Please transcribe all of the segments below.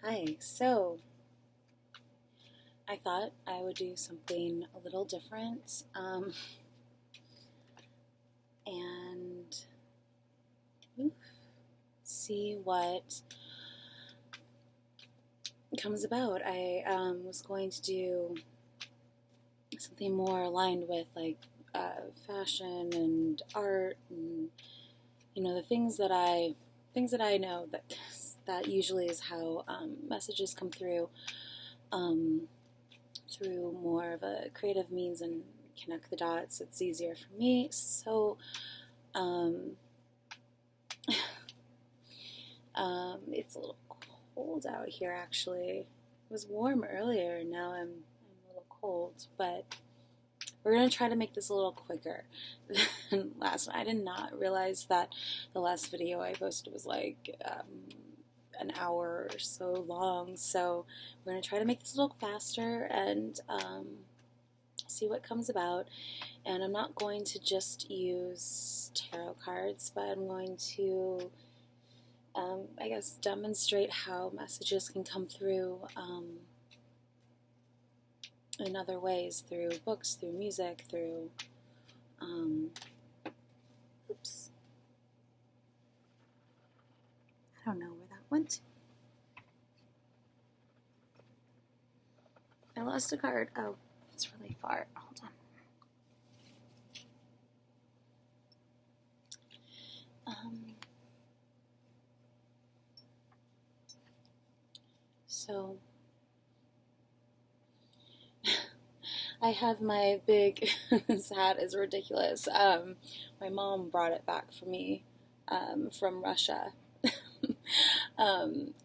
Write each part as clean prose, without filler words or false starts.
Hi, so I thought I would do something a little different and see what comes about. I was going to do something more aligned with fashion and art and the things that I know that usually is how messages come through through more of a creative means and connect the dots. It's easier for me. So it's a little cold out here actually. It was warm earlier, now I'm a little cold, but we're going to try to make this a little quicker than last one. I did not realize that the last video I posted was like an hour or so long, so we're going to try to make this a little faster and see what comes about. And I'm not going to just use tarot cards, but I'm going to I guess demonstrate how messages can come through in other ways, through books, through music, through oops, I don't know where that went. I lost a card. Oh, it's really far. Hold on. So I have my big, this hat is ridiculous. My mom brought it back for me from Russia.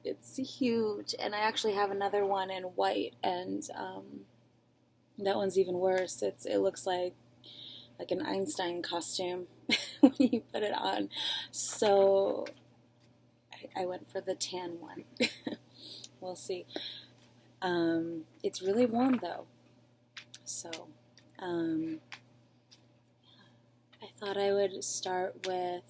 It's huge, and I actually have another one in white, and that one's even worse. It looks like an Einstein costume when you put it on. So I went for the tan one. We'll see. It's really warm though. So, I thought I would start with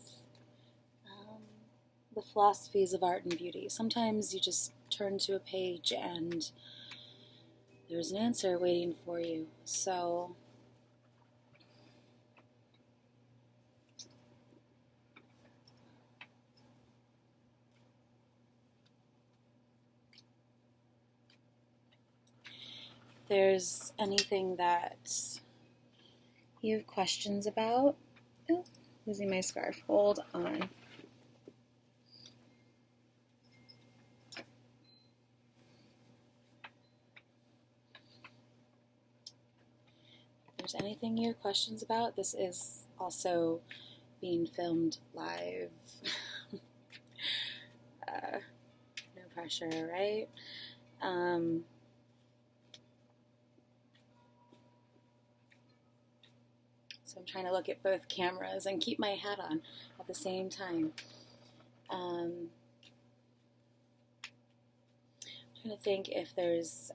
the philosophies of art and beauty. Sometimes you just turn to a page and there's an answer waiting for you. So, if there's anything that you have questions about, oh, losing my scarf, hold on. If there's anything you have questions about, this is also being filmed live. No pressure, right? So I'm trying to look at both cameras and keep my hat on at the same time. I'm trying to think if there's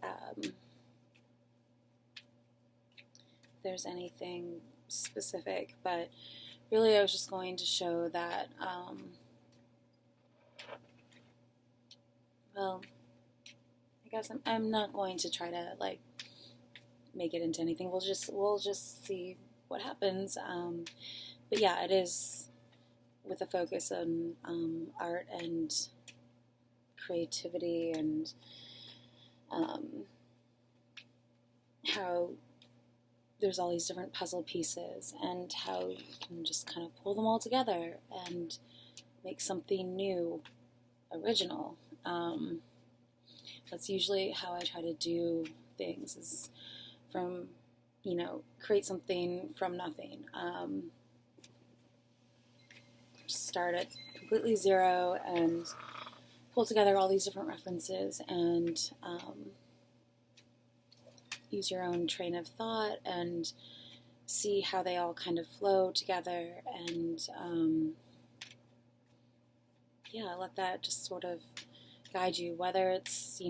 anything specific, but really I was just going to show that, well, I guess I'm not going to try to make it into anything. We'll just see what happens. But yeah, it is with a focus on art and creativity and how there's all these different puzzle pieces and how you can just kind of pull them all together and make something new, original. That's usually how I try to do things, is from, create something from nothing. Start at completely zero and pull together all these different references and use your own train of thought and see how they all kind of flow together, and let that just sort of guide you, whether it's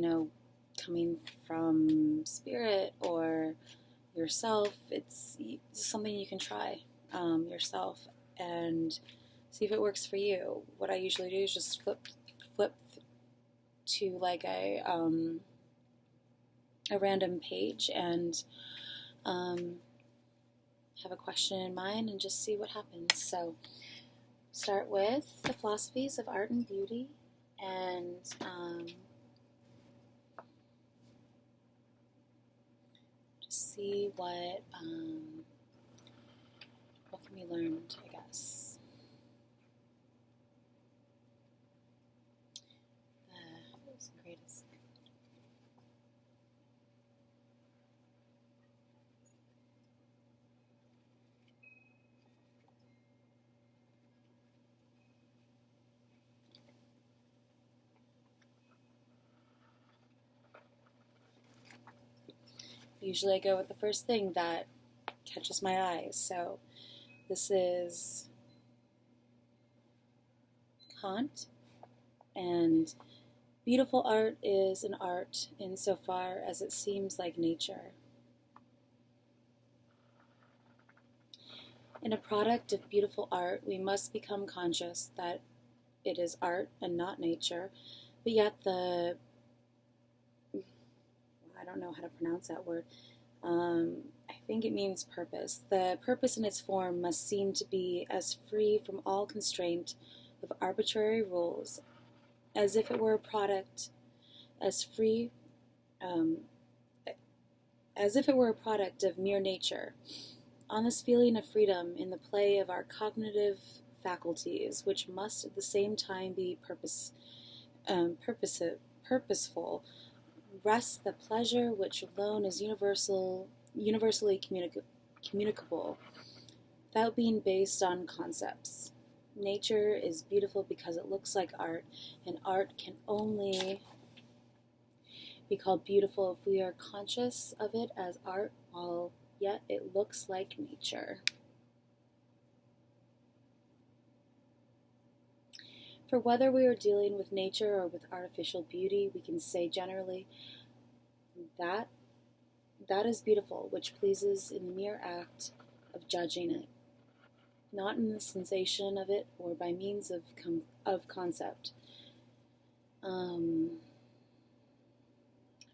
coming from spirit or yourself. It's something you can try yourself and see if it works for you. What I usually do is just flip to like a random page and have a question in mind and just see what happens. So start with the philosophies of art and beauty, and just see what can be learned, I guess. What's the greatest? Usually I go with the first thing that catches my eyes. So this is Kant, and beautiful art is an art insofar as it seems like nature. In a product of beautiful art, we must become conscious that it is art and not nature, but yet I don't know how to pronounce that word. I think it means purpose. The purpose in its form must seem to be as free from all constraint of arbitrary rules, as if it were a product as free, as if it were a product of mere nature. On this feeling of freedom in the play of our cognitive faculties, which must at the same time be purposeful, rests the pleasure which alone is universally communicable, without being based on concepts. Nature is beautiful because it looks like art, and art can only be called beautiful if we are conscious of it as art, while yet it looks like nature. For whether we are dealing with nature or with artificial beauty, we can say generally that is beautiful, which pleases in the mere act of judging it, not in the sensation of it or by means of concept. I don't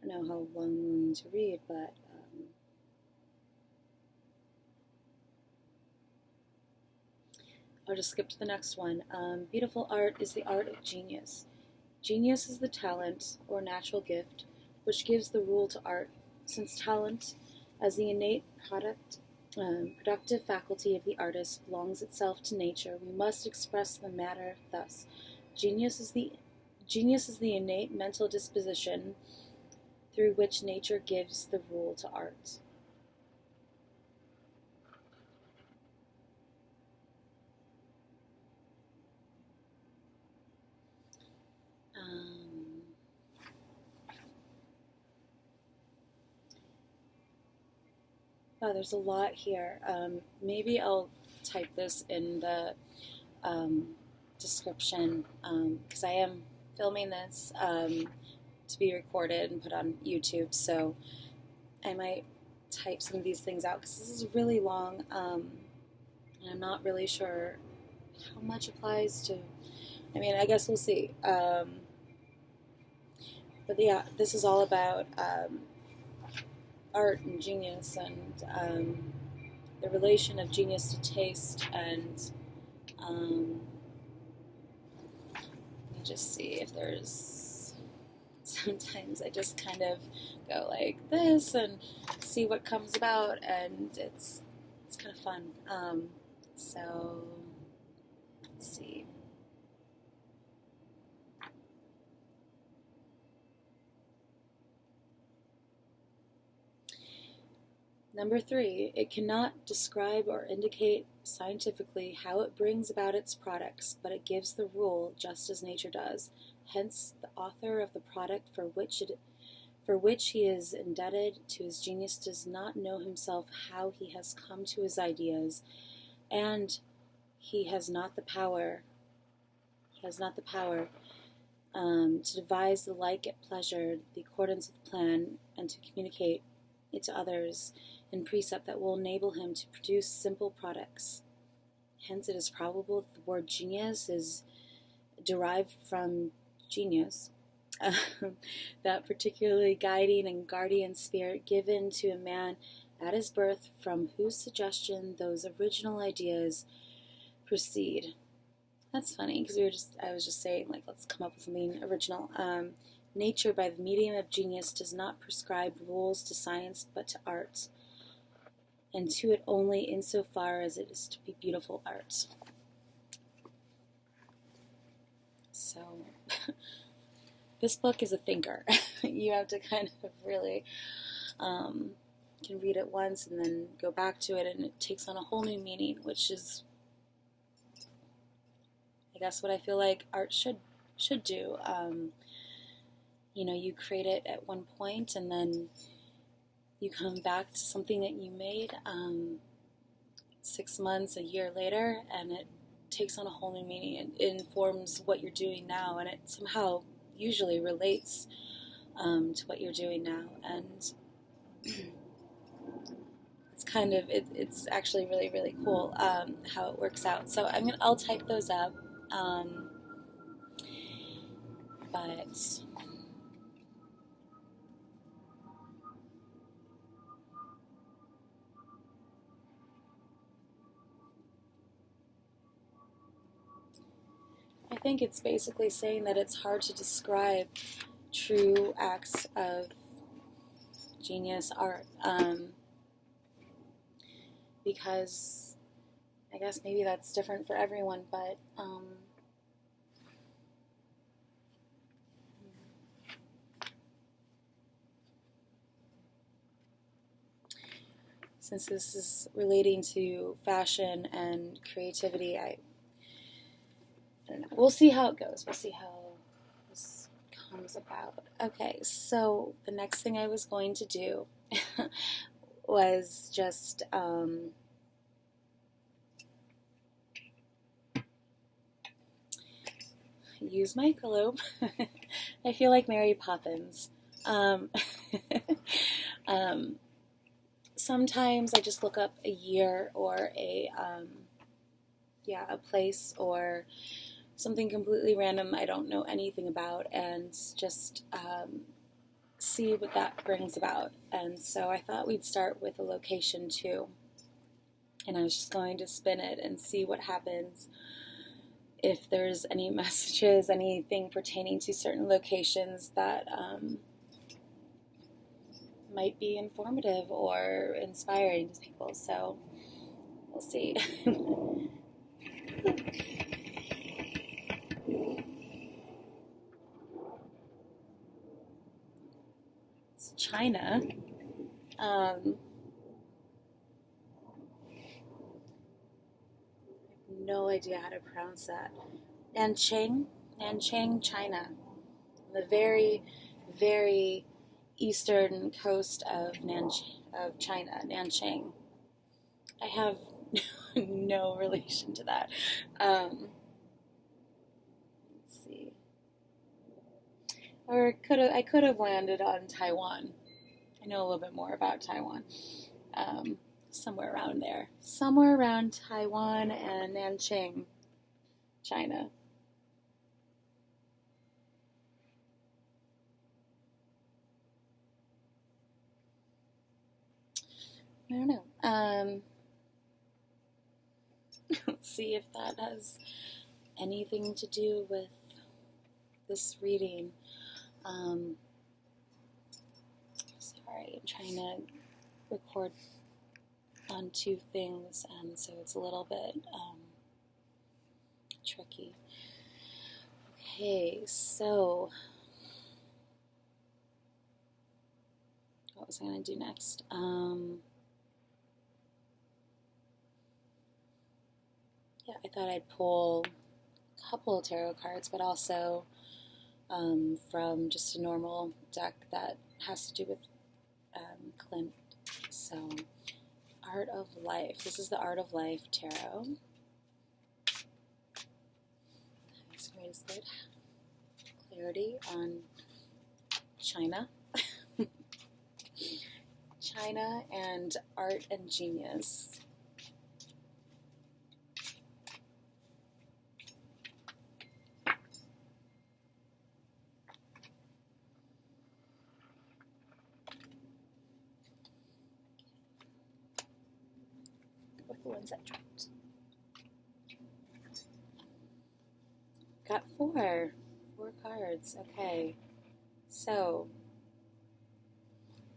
know how long I'm willing to read, but I'll just skip to the next one. Beautiful art is the art of genius. Genius is the talent or natural gift which gives the rule to art. Since talent, as the innate productive faculty of the artist, belongs itself to nature, we must express the matter thus: genius is the innate mental disposition through which nature gives the rule to art. Oh, there's a lot here. Maybe I'll type this in the description, because I am filming this to be recorded and put on YouTube, so I might type some of these things out, because this is really long, and I'm not really sure how much applies to, I mean, I guess we'll see. But yeah, this is all about art and genius, and the relation of genius to taste, and let me just see if there's, sometimes I just kind of go like this and see what comes about, and it's kind of fun. So let's see. Number 3, it cannot describe or indicate scientifically how it brings about its products, but it gives the rule just as nature does. Hence, the author of the product for which he is indebted to his genius does not know himself how he has come to his ideas, and he has not the power to devise the like at pleasure, the accordance of the plan, and to communicate it to others in precept that will enable him to produce simple products. Hence, it is probable that the word genius is derived from genius, that particularly guiding and guardian spirit given to a man at his birth, from whose suggestion those original ideas proceed. That's funny, because I was just saying, like, let's come up with something original. Nature, by the medium of genius, does not prescribe rules to science, but to art, and to it only insofar as it is to be beautiful art. So, this book is a thinker. You have to kind of really, can read it once and then go back to it, and it takes on a whole new meaning, which is, I guess, what I feel like art should do. You know, you create it at one point, and then you come back to something that you made 6 months, a year later, and it takes on a whole new meaning. It informs what you're doing now, and it somehow usually relates to what you're doing now. And it's kind of, it's actually really, really cool how it works out. So I'll type those up, but I think it's basically saying that it's hard to describe true acts of genius art, because I guess maybe that's different for everyone, but since this is relating to fashion and creativity, I don't know. We'll see how it goes. We'll see how this comes about. Okay, so the next thing I was going to do was just use my pillow. I feel like Mary Poppins. Sometimes I just look up a year or a place or something completely random I don't know anything about, and just see what that brings about. And so I thought we'd start with a location too, and I was just going to spin it and see what happens, if there's any messages, anything pertaining to certain locations that might be informative or inspiring to people. So we'll see. It's China. I have no idea how to pronounce that. Nanchang, China. The very, very eastern coast of China, Nanchang. I have no relation to that. Let's see. Or I could have landed on Taiwan. I know a little bit more about Taiwan. Somewhere around there. Somewhere around Taiwan and Nanchang, China. I don't know. Let's see if that has anything to do with this reading. Sorry, I'm trying to record on two things, and so it's a little bit tricky. Okay, so what was I going to do next? Yeah, I thought I'd pull a couple of tarot cards, but also from just a normal deck that has to do with Clint. So, Art of Life. This is the Art of Life Tarot. Nice, good. Clarity on China. China and art and genius. ones that dropped. Got four cards. Okay, so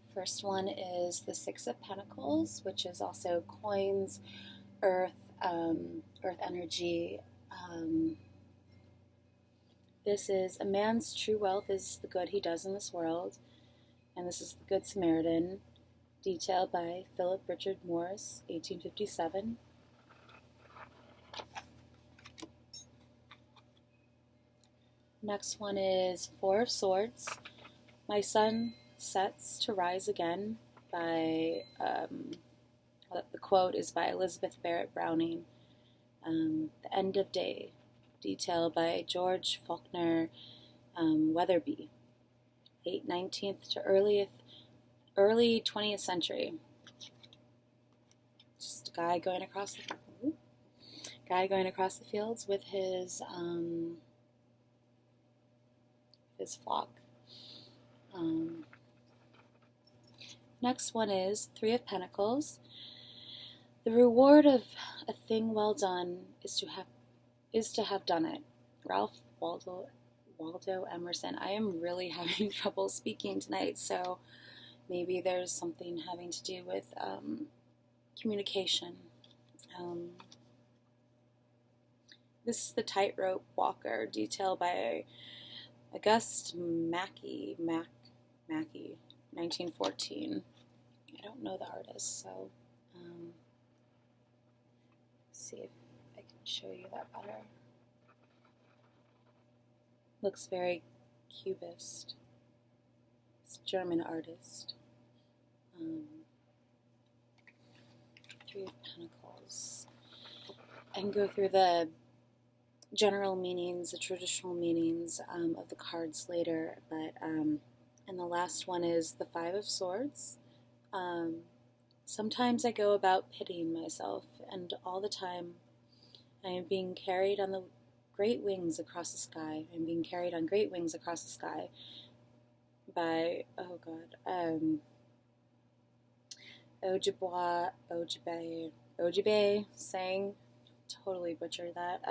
the first one is the Six of Pentacles, which is also coins, earth, earth energy. This is a man's true wealth is the good he does in this world, and this is the Good Samaritan, detailed by Philip Richard Morris, 1857. Next one is Four of Swords. My sun sets to rise again by, the quote is by Elizabeth Barrett Browning. The End of Day, detailed by George Faulkner Wetherbee, late 19th to early 20th century. Just a guy going across the fields with his flock. Next one is Three of Pentacles. The reward of a thing well done is to have done it. Ralph Waldo Emerson. I am really having trouble speaking tonight, so maybe there's something having to do with communication. This is the Tightrope Walker, detailed by August Macke, 1914. I don't know the artist, so see if I can show you that better. Looks very cubist. It's a German artist. Three of Pentacles. I can go through the general meanings, the traditional meanings of the cards later, but and the last one is the Five of Swords. Sometimes I go about pitying myself, and all the time I am being carried on the great wings across the sky. I'm being carried on great wings across the sky by, Ojibway Saying, totally butchered that,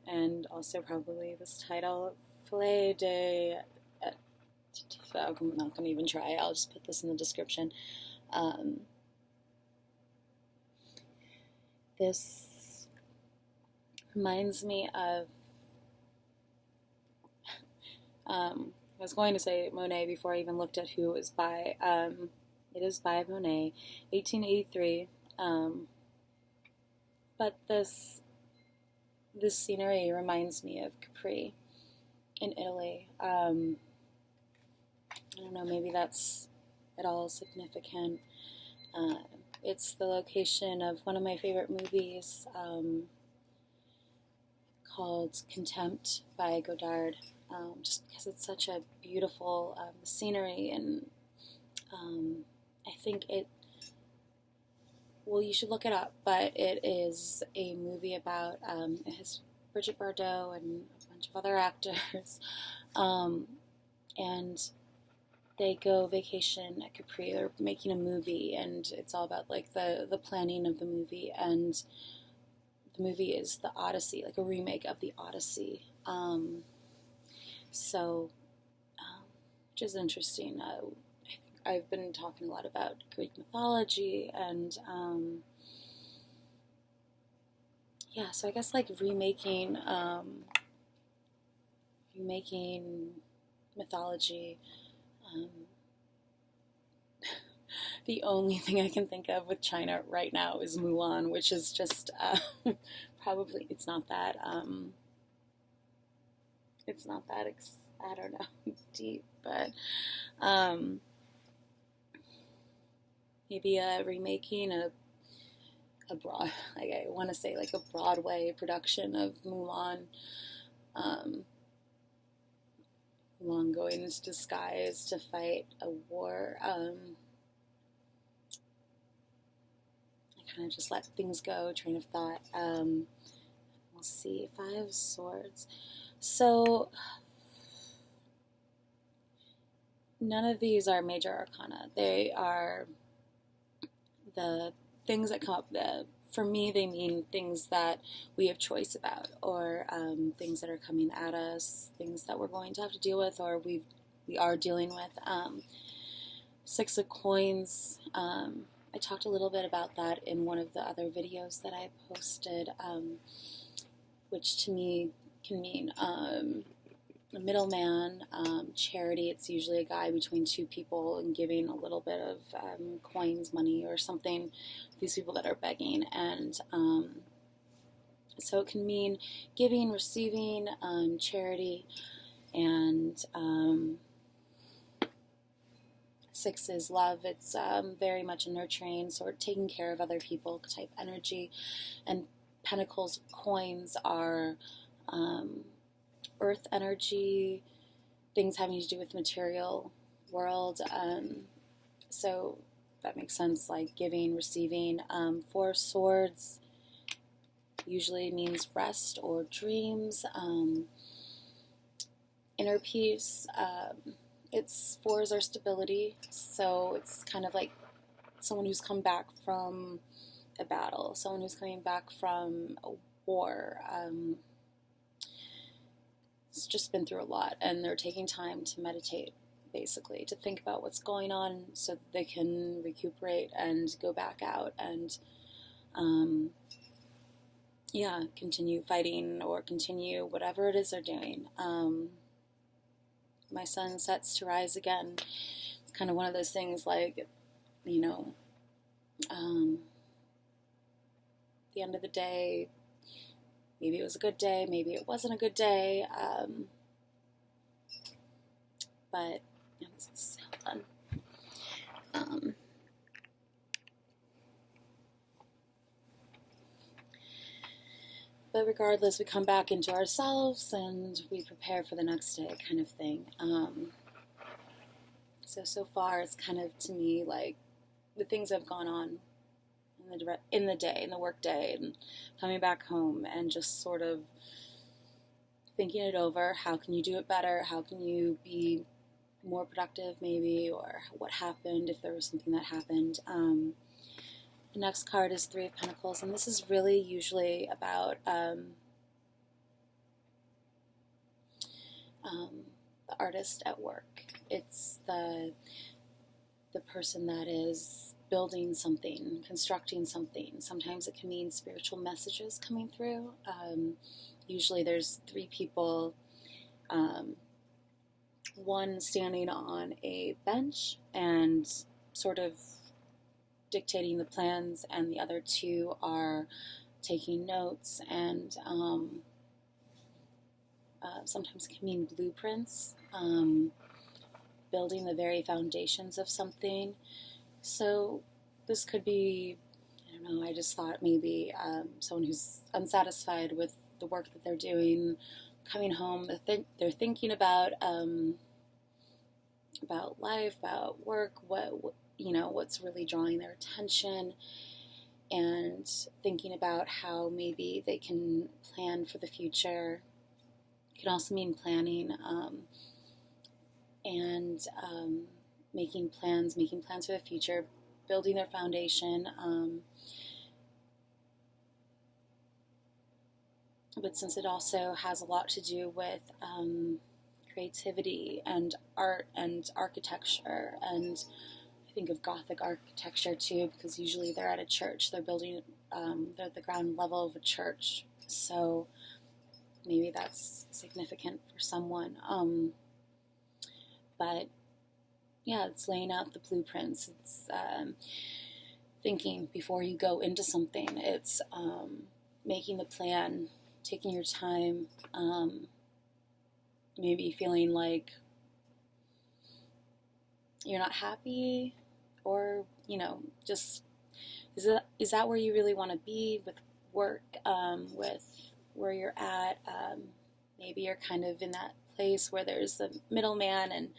and also probably this title, Falaise. I'm not going to even try. I'll just put this in the description. This reminds me of, I was going to say Monet before I even looked at who it was by. It is by Monet, 1883. But this scenery reminds me of Capri in Italy. I don't know, maybe that's at all significant. It's the location of one of my favorite movies called Contempt by Godard, just because it's such a beautiful scenery, and I think you should look it up, but it is a movie about his Brigitte Bardot and a bunch of other actors, and they go vacation at Capri. They're making a movie, and it's all about like the planning of the movie, and the movie is the Odyssey, like a remake of the Odyssey. Which is interesting. I've been talking a lot about Greek mythology, and so I guess like remaking mythology. The only thing I can think of with China right now is Mulan, which is just probably it's not that I don't know, deep, but maybe remaking a broad, like I want to say like a Broadway production of Mulan. Mulan going into disguise to fight a war. I kind of just let things go, train of thought. We'll see, Five of Swords. So, none of these are major arcana. They are the things that come up. For me, they mean things that we have choice about, or things that are coming at us, things that we're going to have to deal with, or we are dealing with. Six of Coins. I talked a little bit about that in one of the other videos that I posted, which to me can mean a middleman, charity. It's usually a guy between two people and giving a little bit of coins, money, or something. These people that are begging, and so it can mean giving, receiving, charity, and six is love. It's very much a nurturing, sort of taking care of other people type energy, and Pentacles, coins are earth energy, things having to do with material world. So that makes sense, like giving, receiving. Four Swords usually means rest or dreams, inner peace. It's fours are stability, so it's kind of like someone who's come back from a battle, someone who's coming back from a war. It's just been through a lot, and they're taking time to meditate, basically, to think about what's going on so that they can recuperate and go back out and, continue fighting or continue whatever it is they're doing. My sun sets to rise again. It's kind of one of those things like, the end of the day, maybe it was a good day, maybe it wasn't a good day, but this is done. But regardless, we come back into ourselves and we prepare for the next day, kind of thing. So far, it's kind of, to me, like the things that have gone on in the day, in the work day, and coming back home and just sort of thinking it over. How can you do it better? How can you be more productive, maybe, or what happened if there was something that happened. The next card is Three of Pentacles, and this is really usually about the artist at work. It's the person that is building something, constructing something. Sometimes it can mean spiritual messages coming through. Usually there's three people, one standing on a bench and sort of dictating the plans, and the other two are taking notes, and sometimes it can mean blueprints, building the very foundations of something. So this could be, I don't know, I just thought maybe someone who's unsatisfied with the work that they're doing, coming home, they're thinking about life, about work, what's really drawing their attention, and thinking about how maybe they can plan for the future. It can also mean planning, and making plans for the future, building their foundation. But since it also has a lot to do with creativity and art and architecture, and I think of Gothic architecture too, because usually they're at a church. They're building, they're at the ground level of a church. So maybe that's significant for someone. But yeah, it's laying out the blueprints. It's thinking before you go into something. It's making the plan, taking your time, maybe feeling like you're not happy, or, just, is that where you really want to be with work, with where you're at? Maybe you're kind of in that place where there's a middleman and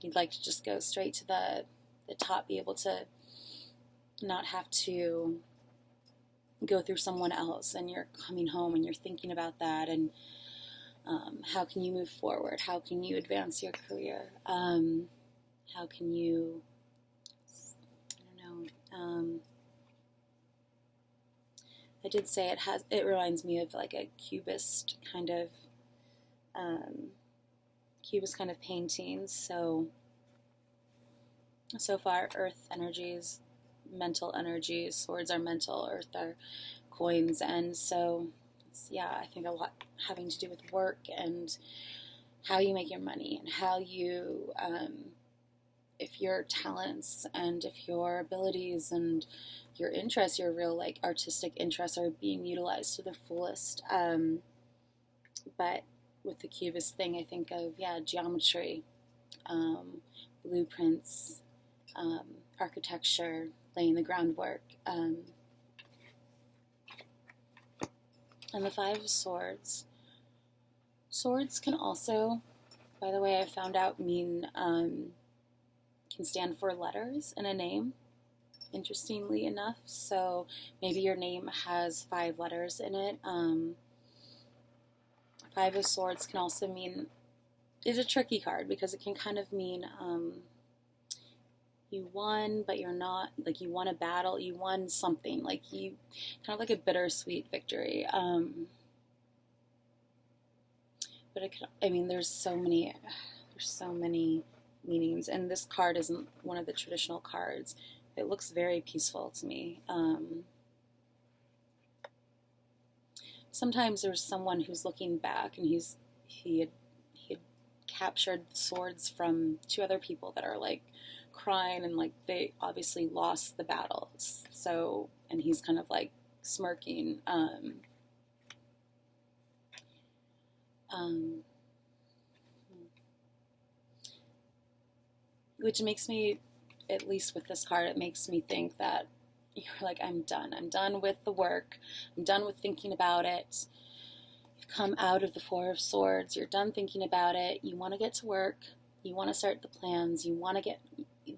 you'd like to just go straight to the top, be able to not have to go through someone else, and you're coming home and you're thinking about that, and how can you move forward? How can you advance your career? How can you, I did say it reminds me of like a cubist kind of painting. So far, earth energies, mental energies, swords are mental, earth are coins, and so it's, I think a lot having to do with work and how you make your money and how you, if your talents and if your abilities and your interests, your real like artistic interests are being utilized to the fullest. But with the cubist thing, I think of, geometry, blueprints, architecture, laying the groundwork. And the Five of Swords. Swords can also, by the way, I found out can stand for letters in a name, interestingly enough. So maybe your name has 5 letters in it. Five of Swords can also mean, is a tricky card because it can kind of mean you won, but you're not, like you won a battle, you won something, like you, kind of like a bittersweet victory. But it could, there's so many meanings, and this card isn't one of the traditional cards. It looks very peaceful to me. Sometimes there's someone who's looking back, and he had captured swords from 2 other people that are like crying, and like they obviously lost the battles. So, and he's kind of like smirking. Which makes me, at least with this card, it makes me think that you're like, I'm done. I'm done with the work. I'm done with thinking about it. You've come out of the Four of Swords. You're done thinking about it. You want to get to work. You want to start the plans. You want to get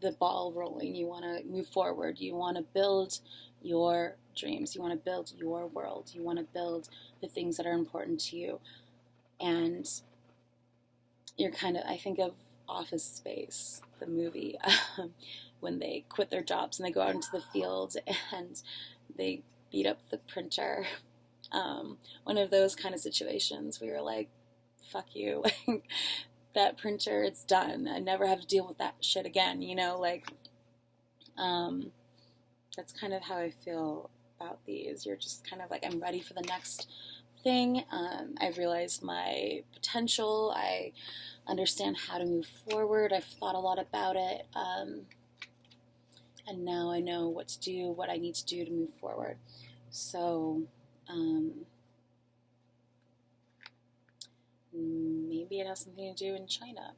the ball rolling. You want to move forward. You want to build your dreams. You want to build your world. You want to build the things that are important to you. And you're kind of, I think of Office Space, the movie, when they quit their jobs and they go out into the field and they beat up the printer. One of those kind of situations where you're like, fuck you, that printer, it's done. I never have to deal with that shit again, that's kind of how I feel about these. You're just kind of like, I'm ready for the next thing. I've realized my potential. I understand how to move forward. I've thought a lot about it. And now I know what to do, what I need to do to move forward. So, maybe it has something to do in China.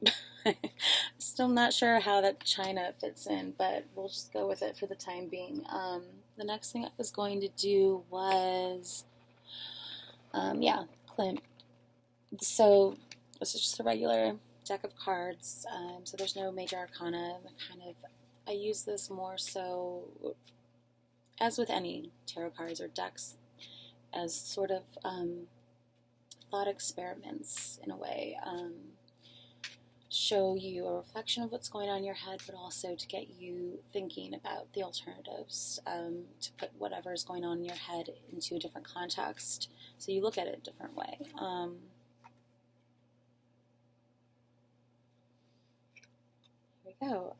Still not sure how that China fits in, but we'll just go with it for the time being. The next thing I was going to do was, Clint. So this is just a regular deck of cards. So there's no major arcana. I use this more so, as with any tarot cards or decks, as sort of thought experiments in a way. Show you a reflection of what's going on in your head, but also to get you thinking about the alternatives, to put whatever is going on in your head into a different context, so you look at it a different way. Here we go.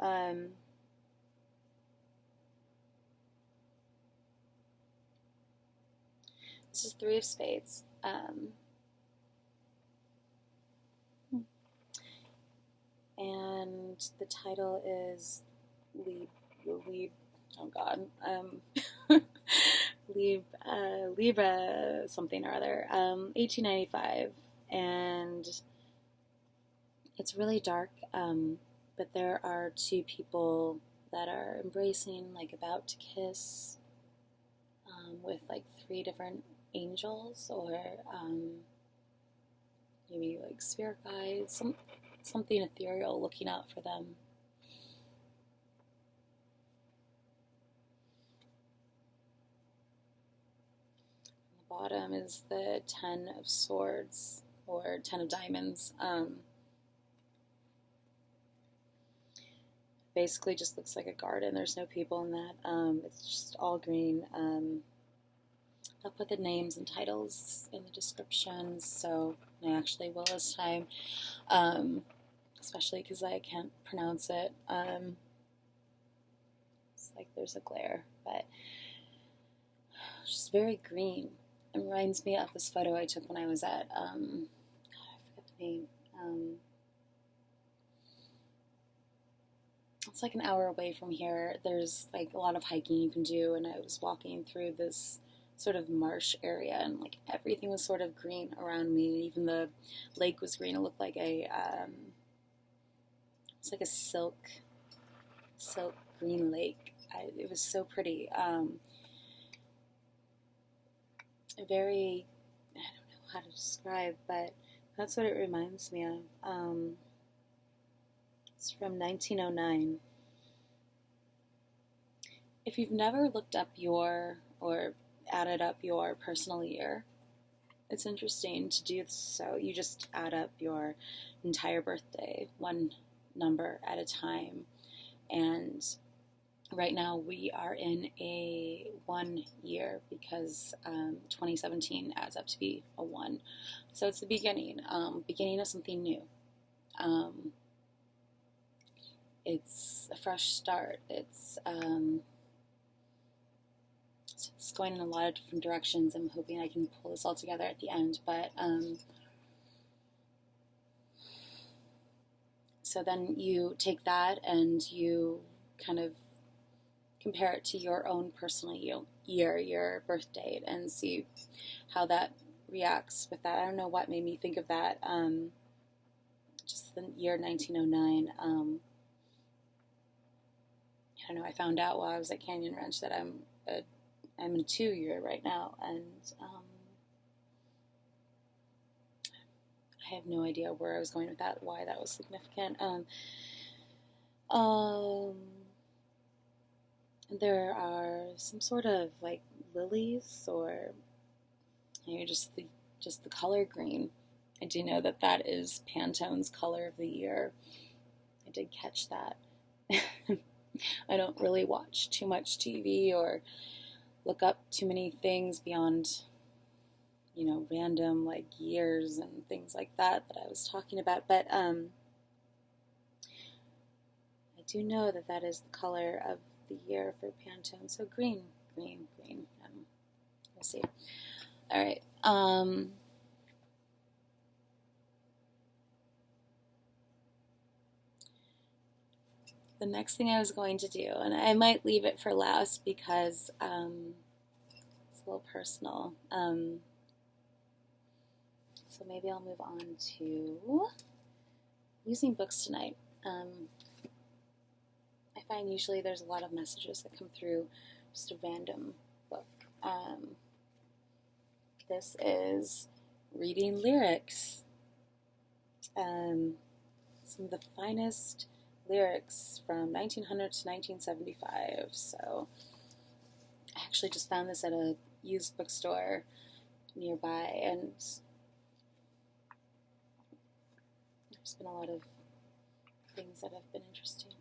This is 3 of Spades. And the title is Libra something or other, 1895, and it's really dark, but there are 2 people that are embracing, like about to kiss, with like 3 different angels, or maybe like spirit guides, something ethereal looking out for them. On the bottom is the 10 of Swords, or 10 of Diamonds. Basically just looks like a garden. There's no people in that. It's just all green. I'll put the names and titles in the descriptions, so I actually will this time, especially because I can't pronounce it. It's like there's a glare, but it's just very green. It reminds me of this photo I took when I was at, God, I forget the name. It's like an hour away from here. There's like a lot of hiking you can do, and I was walking through this sort of marsh area, and like everything was sort of green around me. Even the lake was green. It looked like it's like a silk green lake. It was so pretty. Very, I don't know how to describe, but that's what it reminds me of. It's from 1909. If you've never looked up or added up your personal year, it's interesting to do so. You just add up your entire birthday, one number at a time. And right now we are in a 1 year because 2017 adds up to be a 1. So it's the beginning of something new. It's a fresh start. It's going in a lot of different directions. I'm hoping I can pull this all together at the end, but so then you take that and you kind of compare it to your own personal year, your birth date, and see how that reacts with that. I don't know what made me think of that. Just the year 1909. I don't know. I found out while I was at Canyon Ranch that I'm in a 2 year right now, and I have no idea where I was going with that, why that was significant. There are some sort of like lilies, or just the color green. I do know that is Pantone's color of the year. I did catch that. I don't really watch too much TV or look up too many things beyond, random like years and things like that I was talking about. But I do know that is the color of the year for Pantone. So green. We'll see. All right. The next thing I was going to do, and I might leave it for last because it's a little personal. So maybe I'll move on to using books tonight. I find usually there's a lot of messages that come through just a random book. This is reading lyrics. Some of the finest lyrics from 1900 to 1975. So I actually just found this at a used bookstore nearby, and there's been a lot of things that have been interesting.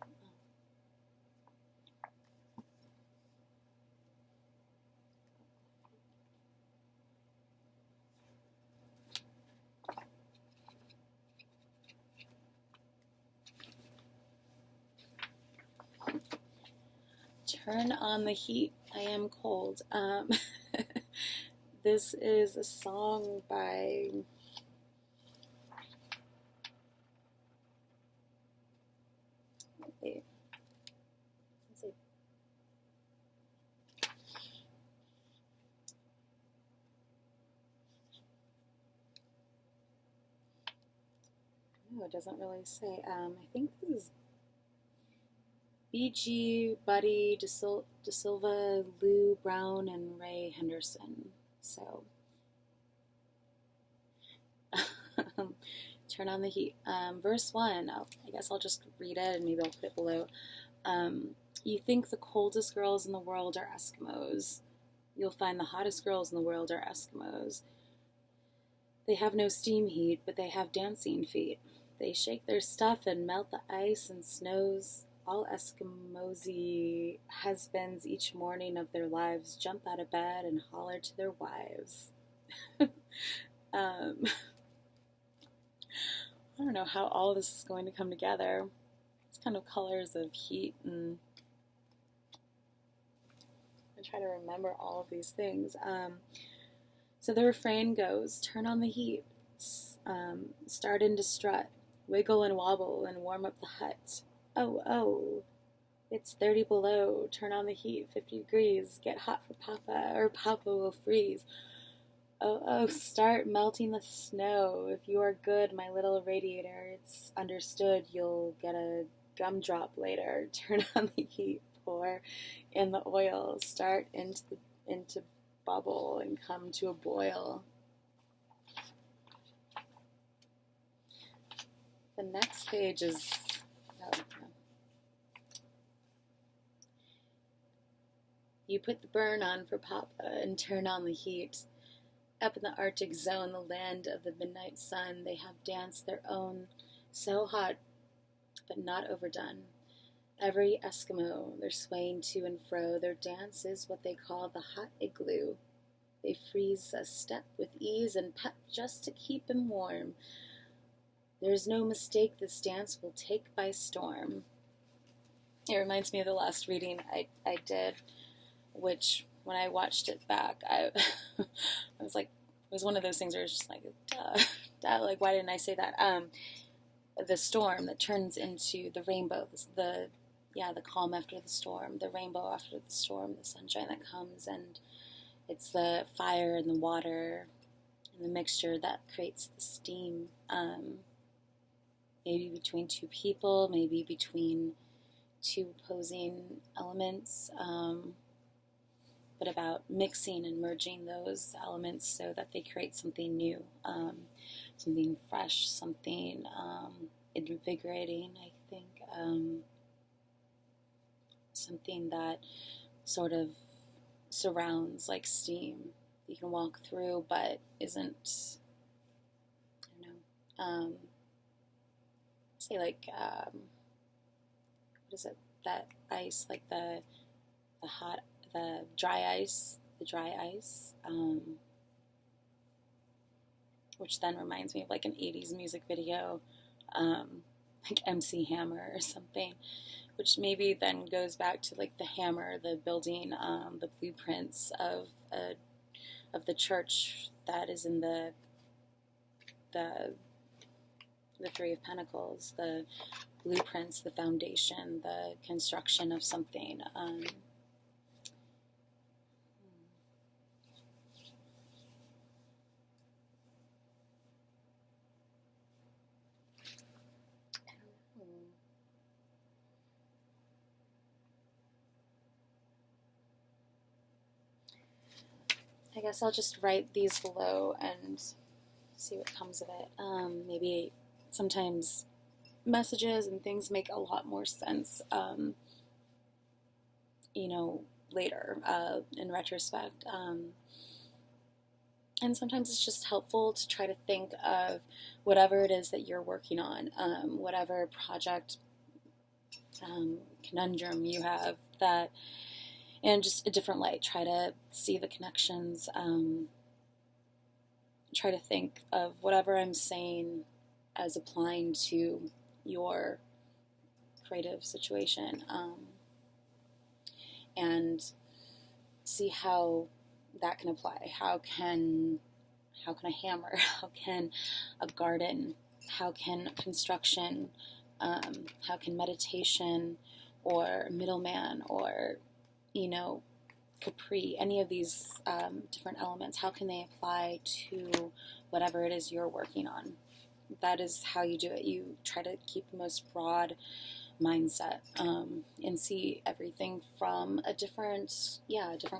Turn on the heat, I am cold. This is a song by it doesn't really say. I think this is B.G., Buddy, De Silva, Lou Brown, and Ray Henderson. So, turn on the heat. Verse 1, I guess I'll just read it and maybe I'll put it below. You think the coldest girls in the world are Eskimos. You'll find the hottest girls in the world are Eskimos. They have no steam heat, but they have dancing feet. They shake their stuff and melt the ice and snows all Eskimosi husbands each morning of their lives jump out of bed and holler to their wives. I don't know how all of this is going to come together. It's kind of colors of heat, and I try to remember all of these things. So the refrain goes, turn on the heat, start into strut, wiggle and wobble and warm up the hut. Oh, oh, it's 30 below, turn on the heat, 50 degrees, get hot for Papa, or Papa will freeze. Oh, oh, start melting the snow. If you are good, my little radiator, it's understood you'll get a gumdrop later. Turn on the heat, pour in the oil, start into bubble and come to a boil. The next page is... You put the burn on for Papa and turn on the heat. Up in the Arctic zone, the land of the midnight sun, they have danced their own, so hot, but not overdone. Every Eskimo, they're swaying to and fro. Their dance is what they call the hot igloo. They freeze a step with ease and pep just to keep him warm. There's no mistake this dance will take by storm. It reminds me of the last reading I did, which when I watched it back, I was like, it was one of those things where it's just like, duh, like, why didn't I say that? The storm that turns into the rainbow, the calm after the storm, the rainbow after the storm, the sunshine that comes, and it's the fire and the water and the mixture that creates the steam. Maybe between two people, maybe between two opposing elements, but about mixing and merging those elements so that they create something new, something fresh, something invigorating, I think, something that sort of surrounds like steam you can walk through but isn't, I don't know, say like, what is it, that ice, like the dry ice, which then reminds me of like an 80s music video, like MC Hammer or something, which maybe then goes back to like the hammer, the building, the blueprints of the church that is in the Three of Pentacles, the blueprints, the foundation, the construction of something. I guess I'll just write these below and see what comes of it. Maybe sometimes messages and things make a lot more sense, later, in retrospect. And sometimes it's just helpful to try to think of whatever it is that you're working on, whatever project, conundrum you have, that, and just a different light. Try to see the connections, try to think of whatever I'm saying as applying to your creative situation, and see how that can apply. How can a hammer, how can a garden, how can construction, how can meditation or middleman or, Capri, any of these different elements, how can they apply to whatever it is you're working on? That is how you do it. You try to keep the most broad mindset, and see everything from a different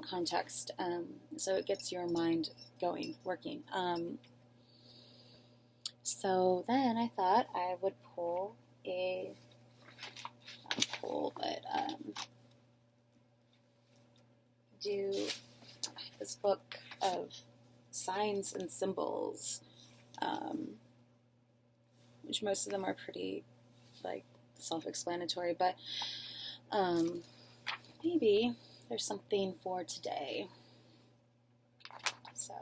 context, so it gets your mind going, working. So then I thought I would pull do this book of signs and symbols, which most of them are pretty, like, self-explanatory, but maybe there's something for today. So,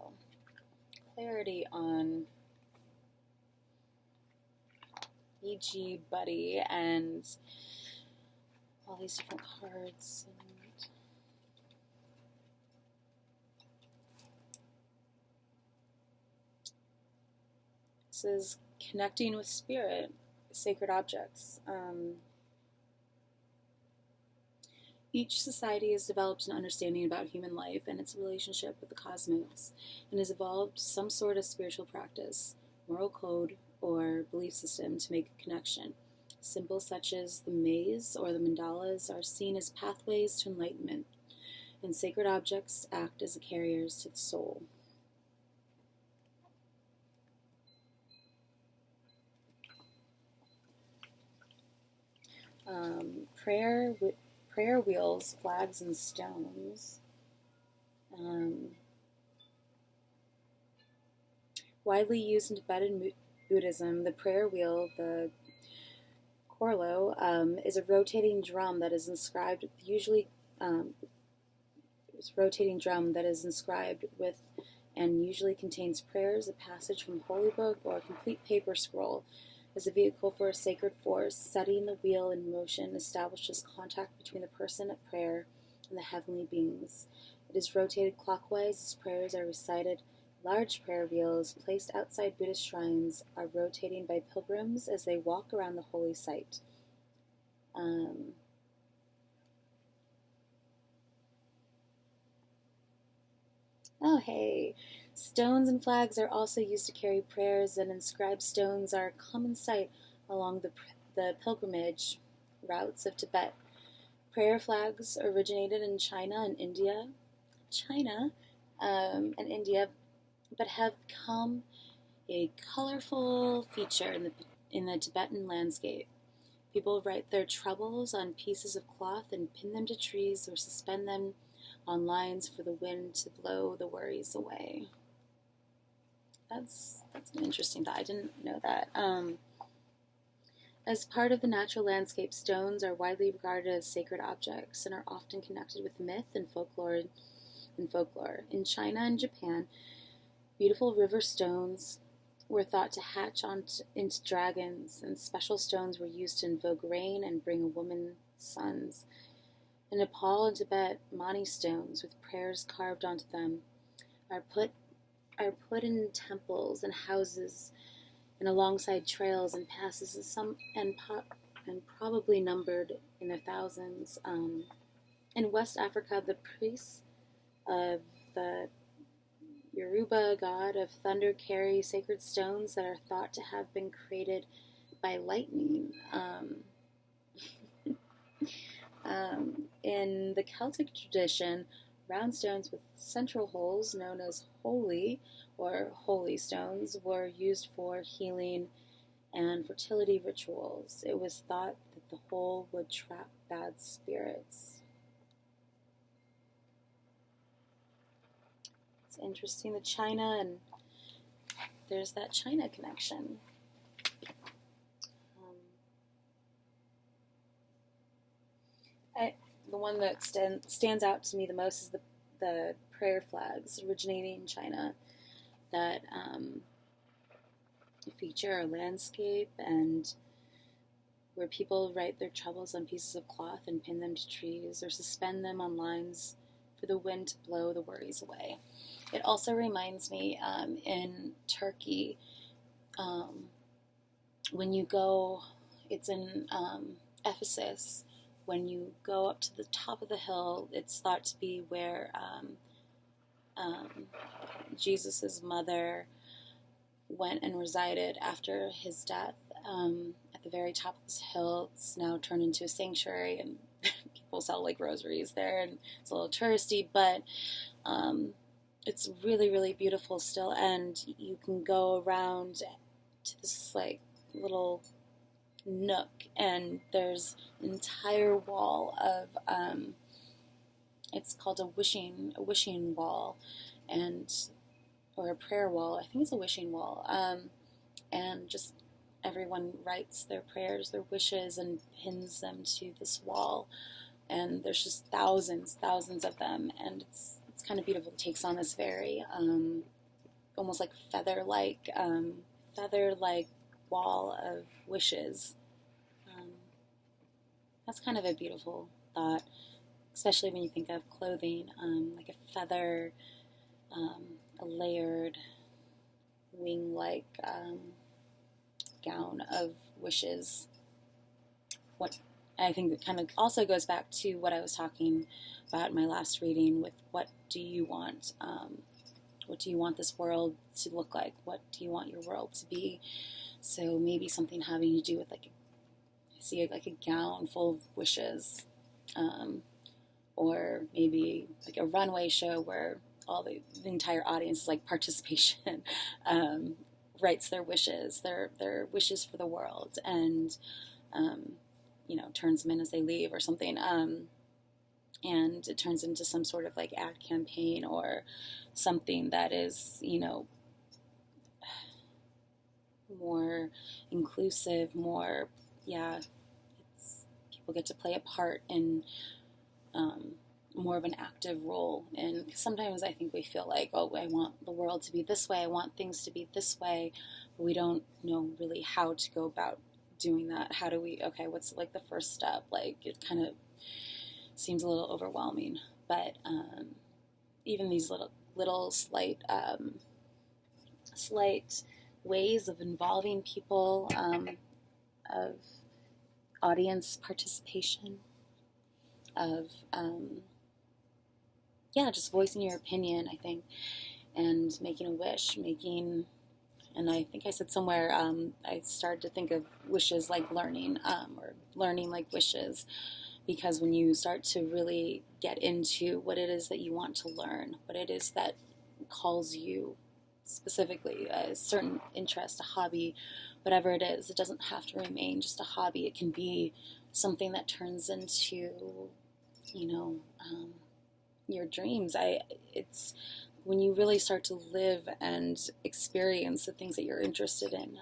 clarity on E.G. Buddy and all these different cards. And this is connecting with spirit, sacred objects. Each society has developed an understanding about human life and its relationship with the cosmos, and has evolved some sort of spiritual practice, moral code, or belief system to make a connection. Symbols such as the maze or the mandalas are seen as pathways to enlightenment, and sacred objects act as carriers to the soul. Prayer wheels, flags, and stones. Widely used in Tibetan Buddhism, the prayer wheel, the korlo, is a rotating drum that is inscribed with and usually contains prayers, a passage from Holy Book, or a complete paper scroll. As a vehicle for a sacred force, setting the wheel in motion establishes contact between the person at prayer and the heavenly beings. It is rotated clockwise as prayers are recited. Large prayer wheels placed outside Buddhist shrines are rotating by pilgrims as they walk around the holy site. Oh, hey. Stones and flags are also used to carry prayers, and inscribed stones are a common sight along the pilgrimage routes of Tibet. Prayer flags originated in China and India, but have become a colorful feature in the Tibetan landscape. People write their troubles on pieces of cloth and pin them to trees or suspend them on lines for the wind to blow the worries away. That's an interesting thought. I didn't know that. As part of the natural landscape, stones are widely regarded as sacred objects and are often connected with myth and folklore. In China and Japan, beautiful river stones were thought to hatch into dragons, and special stones were used to invoke rain and bring a woman sons. In Nepal and Tibet, mani stones with prayers carved onto them are put in temples and houses and alongside trails and passes, and probably numbered in their thousands. In West Africa, the priests of the Yoruba god of thunder carry sacred stones that are thought to have been created by lightning. In the Celtic tradition, round stones with central holes, known as holy or holy stones, were used for healing and fertility rituals. It was thought that the hole would trap bad spirits. It's interesting, the China, and there's that China connection. The one that stands out to me the most is the prayer flags originating in China that feature a landscape and where people write their troubles on pieces of cloth and pin them to trees or suspend them on lines for the wind to blow the worries away. It also reminds me in Turkey, when you go, it's in Ephesus. When you go up to the top of the hill, it's thought to be where Jesus' mother went and resided after his death. At the very top of this hill, it's now turned into a sanctuary, and people sell like rosaries there, and it's a little touristy, but it's really, really beautiful still, and you can go around to this like little nook, and there's an entire wall of it's called a wishing wall, or a prayer wall. I think it's a wishing wall, and just everyone writes their prayers, their wishes, and pins them to this wall. And there's just thousands of them, and it's kind of beautiful. It takes on this very almost like feather-like wall of wishes. That's kind of a beautiful thought, especially when you think of clothing, like a feather, a layered wing-like gown of wishes. What I think it kind of also goes back to what I was talking about in my last reading with what do you want? What do you want this world to look like? What do you want your world to be? So maybe something having to do with like a gown full of wishes, or maybe like a runway show where all the entire audience is like participation, writes their wishes for the world, and turns them in as they leave or something, and it turns into some sort of like ad campaign or something that is more inclusive, more people get to play a part in more of an active role. And sometimes I think we feel like, oh, I want the world to be this way, I want things to be this way, but we don't know really how to go about doing that. How do we, what's like the first step? Like, it kind of seems a little overwhelming, but even these little slight ways of involving people, of audience participation, of just voicing your opinion, I think, and making a wish, and I think I said somewhere, I started to think of wishes like learning, or learning like wishes, because when you start to really get into what it is that you want to learn, what it is that calls you specifically, a certain interest, a hobby, whatever it is, it doesn't have to remain just a hobby. It can be something that turns into, your dreams. It's when you really start to live and experience the things that you're interested in,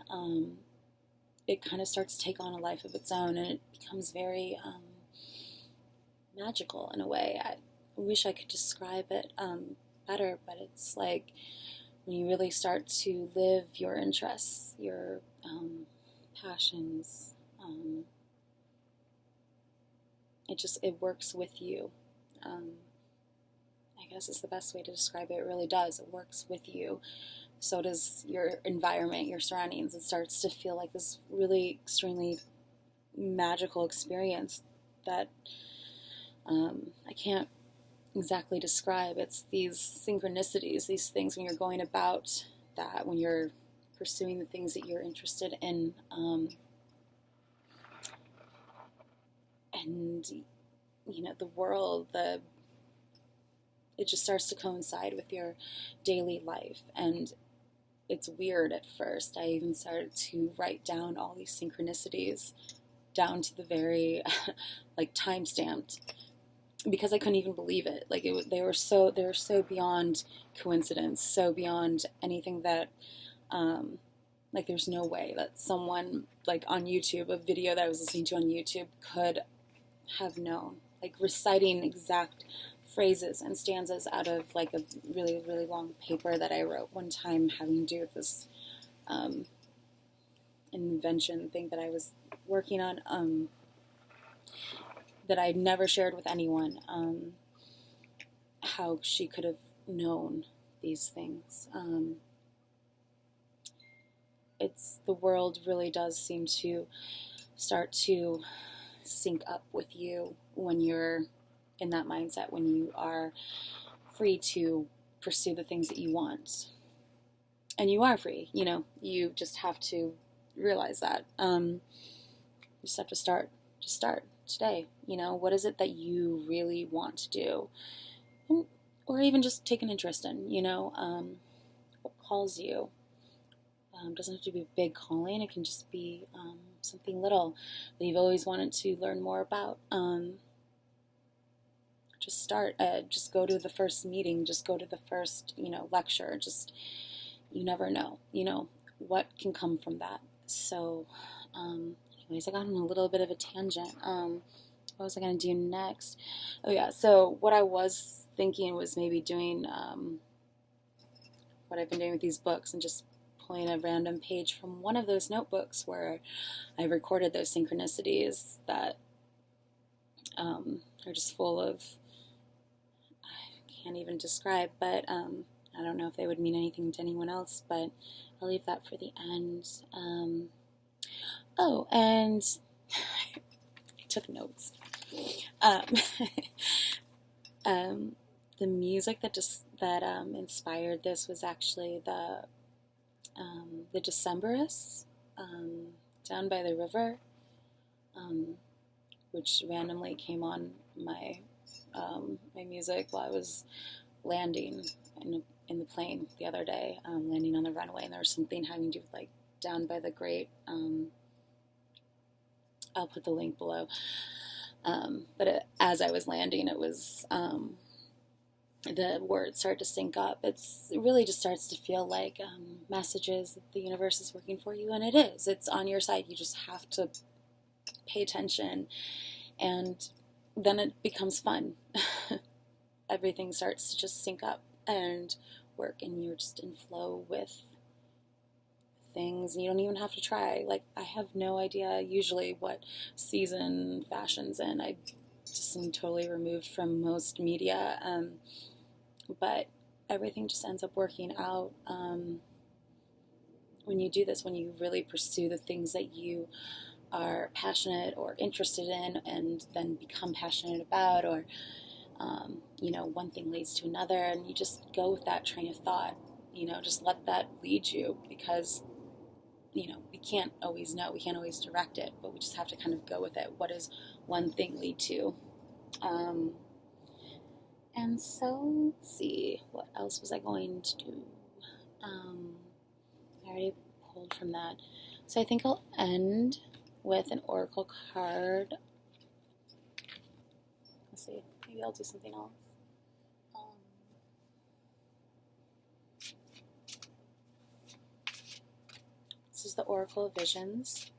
it kind of starts to take on a life of its own, and it becomes very magical in a way. I wish I could describe it better, but it's like when you really start to live your interests, your passions, it works with you. I guess is the best way to describe it. It really does. It works with you. So does your environment, your surroundings. It starts to feel like this really extremely magical experience that I can't exactly describe. It's these synchronicities, these things when you're going about that, when you're pursuing the things that you're interested in, and the world, it just starts to coincide with your daily life. And it's weird at first. I even started to write down all these synchronicities down to the very time-stamped, because I couldn't even believe it. Like they were so beyond coincidence, so beyond anything that there's no way that someone on YouTube, a video that I was listening to on YouTube, could have known, reciting exact phrases and stanzas out of a really, really long paper that I wrote one time having to do with this invention thing that I was working on, that I'd never shared with anyone, how she could have known these things. The world really does seem to start to sync up with you when you're in that mindset, when you are free to pursue the things that you want. And you are free, you just have to realize that. You just have to start today. What is it that you really want to do? Or even just take an interest in, what calls you. Doesn't have to be a big calling. It can just be something little that you've always wanted to learn more about. Just start. Just go to the first meeting. Just go to the first, lecture. You never know, what can come from that. So, anyways, I got on a little bit of a tangent. What was I going to do next? Oh, yeah, so what I was thinking was maybe doing what I've been doing with these books and just pulling a random page from one of those notebooks where I recorded those synchronicities that are just full of, I can't even describe, but I don't know if they would mean anything to anyone else, but I'll leave that for the end. Oh, and I took notes. The music that inspired this was actually the Decemberists down by the river, which randomly came on my my music while I was landing in the plane the other day, landing on the runway, and there was something having to do with like down by the great. I'll put the link below. But as I was landing, it was the words start to sync up. It really just starts to feel like messages that the universe is working for you, and it is. It's on your side. You just have to pay attention, and then it becomes fun. Everything starts to just sync up and work, and you're just in flow with things, and you don't even have to try. Like, I have no idea usually what season fashion's in. I just am totally removed from most media, but everything just ends up working out when you do this, when you really pursue the things that you are passionate or interested in and then become passionate about, or one thing leads to another, and you just go with that train of thought. Just let that lead you, because we can't always know, we can't always direct it, but we just have to kind of go with it. What does one thing lead to? And so, let's see, what else was I going to do? I already pulled from that. So I think I'll end with an oracle card. Let's see, maybe I'll do something else. This is the Oracle of Visions.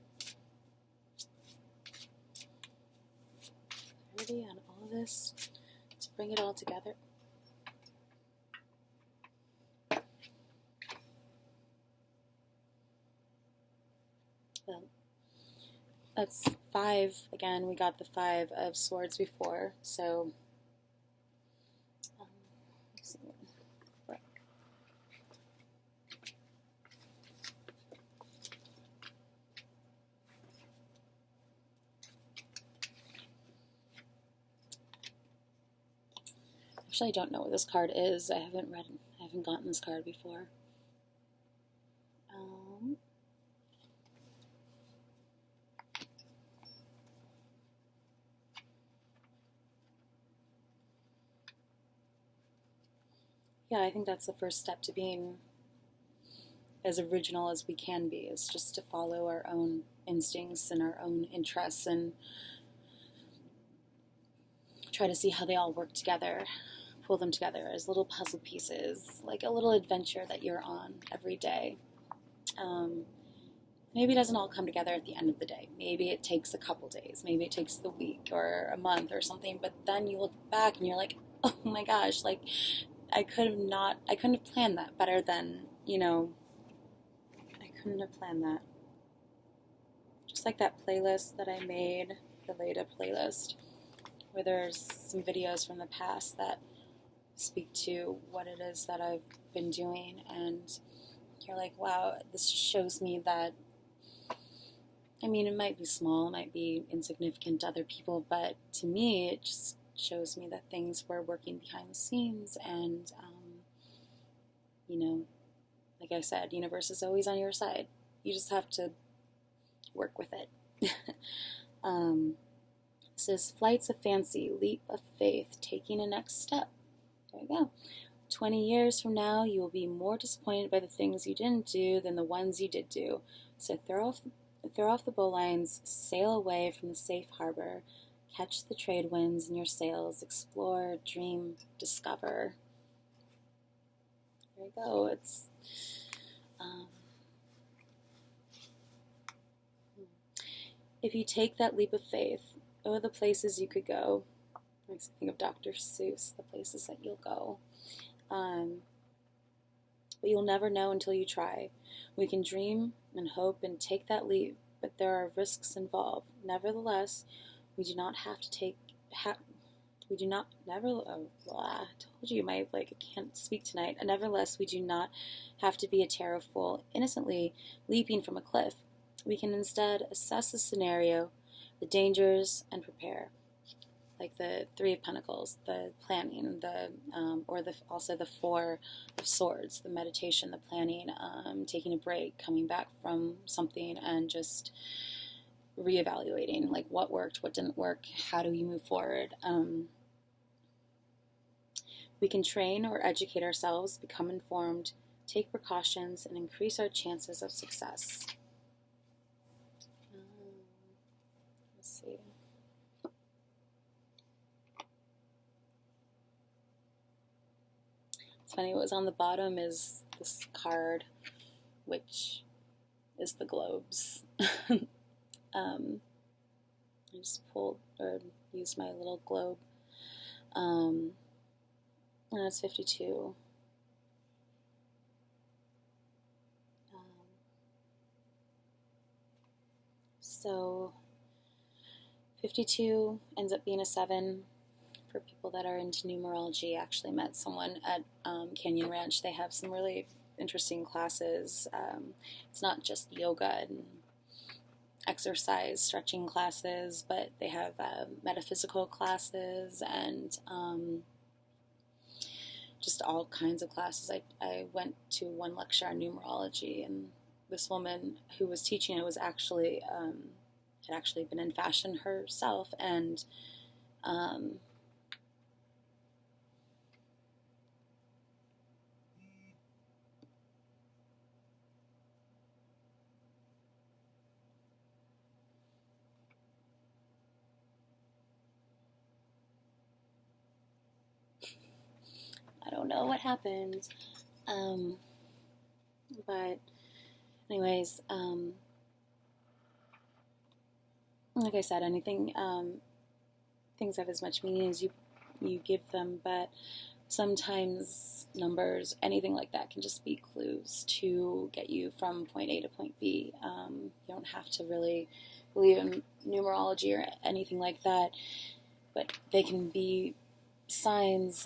Ready on all of this to bring it all together. Well, that's 5. Again, we got the 5 of Swords before, so let's see. Actually, I don't know what this card is. I haven't gotten this card before. Yeah, I think that's the first step to being as original as we can be, is just to follow our own instincts and our own interests and try to see how they all work together, pull them together as little puzzle pieces, like a little adventure that you're on every day. Maybe it doesn't all come together at the end of the day. Maybe it takes a couple days. Maybe it takes the week or a month or something, but then you look back and you're like, oh my gosh, like, I couldn't have planned that better than, I couldn't have planned that. Just like that playlist that I made, the Leda playlist, where there's some videos from the past that speak to what it is that I've been doing, and you're like, wow, this shows me that, it might be small, it might be insignificant to other people, but to me, it just shows me that things were working behind the scenes, and, like I said, universe is always on your side. You just have to work with it. It says, flights of fancy, leap of faith, taking a next step. There you go. 20 years from now, you will be more disappointed by the things you didn't do than the ones you did do. So throw off the bowlines, sail away from the safe harbor, catch the trade winds in your sails, explore, dream, discover. There you go. It's If you take that leap of faith, oh, the places you could go. Makes me think of Dr. Seuss, the places that you'll go. But you'll never know until you try. We can dream and hope and take that leap, but there are risks involved. Nevertheless, we do not have to take. We do not. Never. Oh, I told you I can't speak tonight. Nevertheless, we do not have to be a terror fool, innocently leaping from a cliff. We can instead assess the scenario, the dangers, and prepare. Like the Three of Pentacles, the planning, also the Four of Swords, the meditation, the planning, taking a break, coming back from something, and just reevaluating, like what worked, what didn't work, how do we move forward. We can train or educate ourselves, become informed, take precautions, and increase our chances of success. Let's see. It's funny, what was on the bottom is this card, which is the globes. I just pulled or used my little globe. And it's 52. So 52 ends up being a 7. For people that are into numerology, I actually met someone at Canyon Ranch. They have some really interesting classes. It's not just yoga and exercise, stretching classes, but they have metaphysical classes and just all kinds of classes. I went to one lecture on numerology, and this woman who was teaching it was actually had actually been in fashion herself, and I don't know what happened. But anyways, like I said, anything, things have as much meaning as you give them, but sometimes numbers, anything like that, can just be clues to get you from point A to point B. You don't have to really believe in numerology or anything like that, but they can be signs,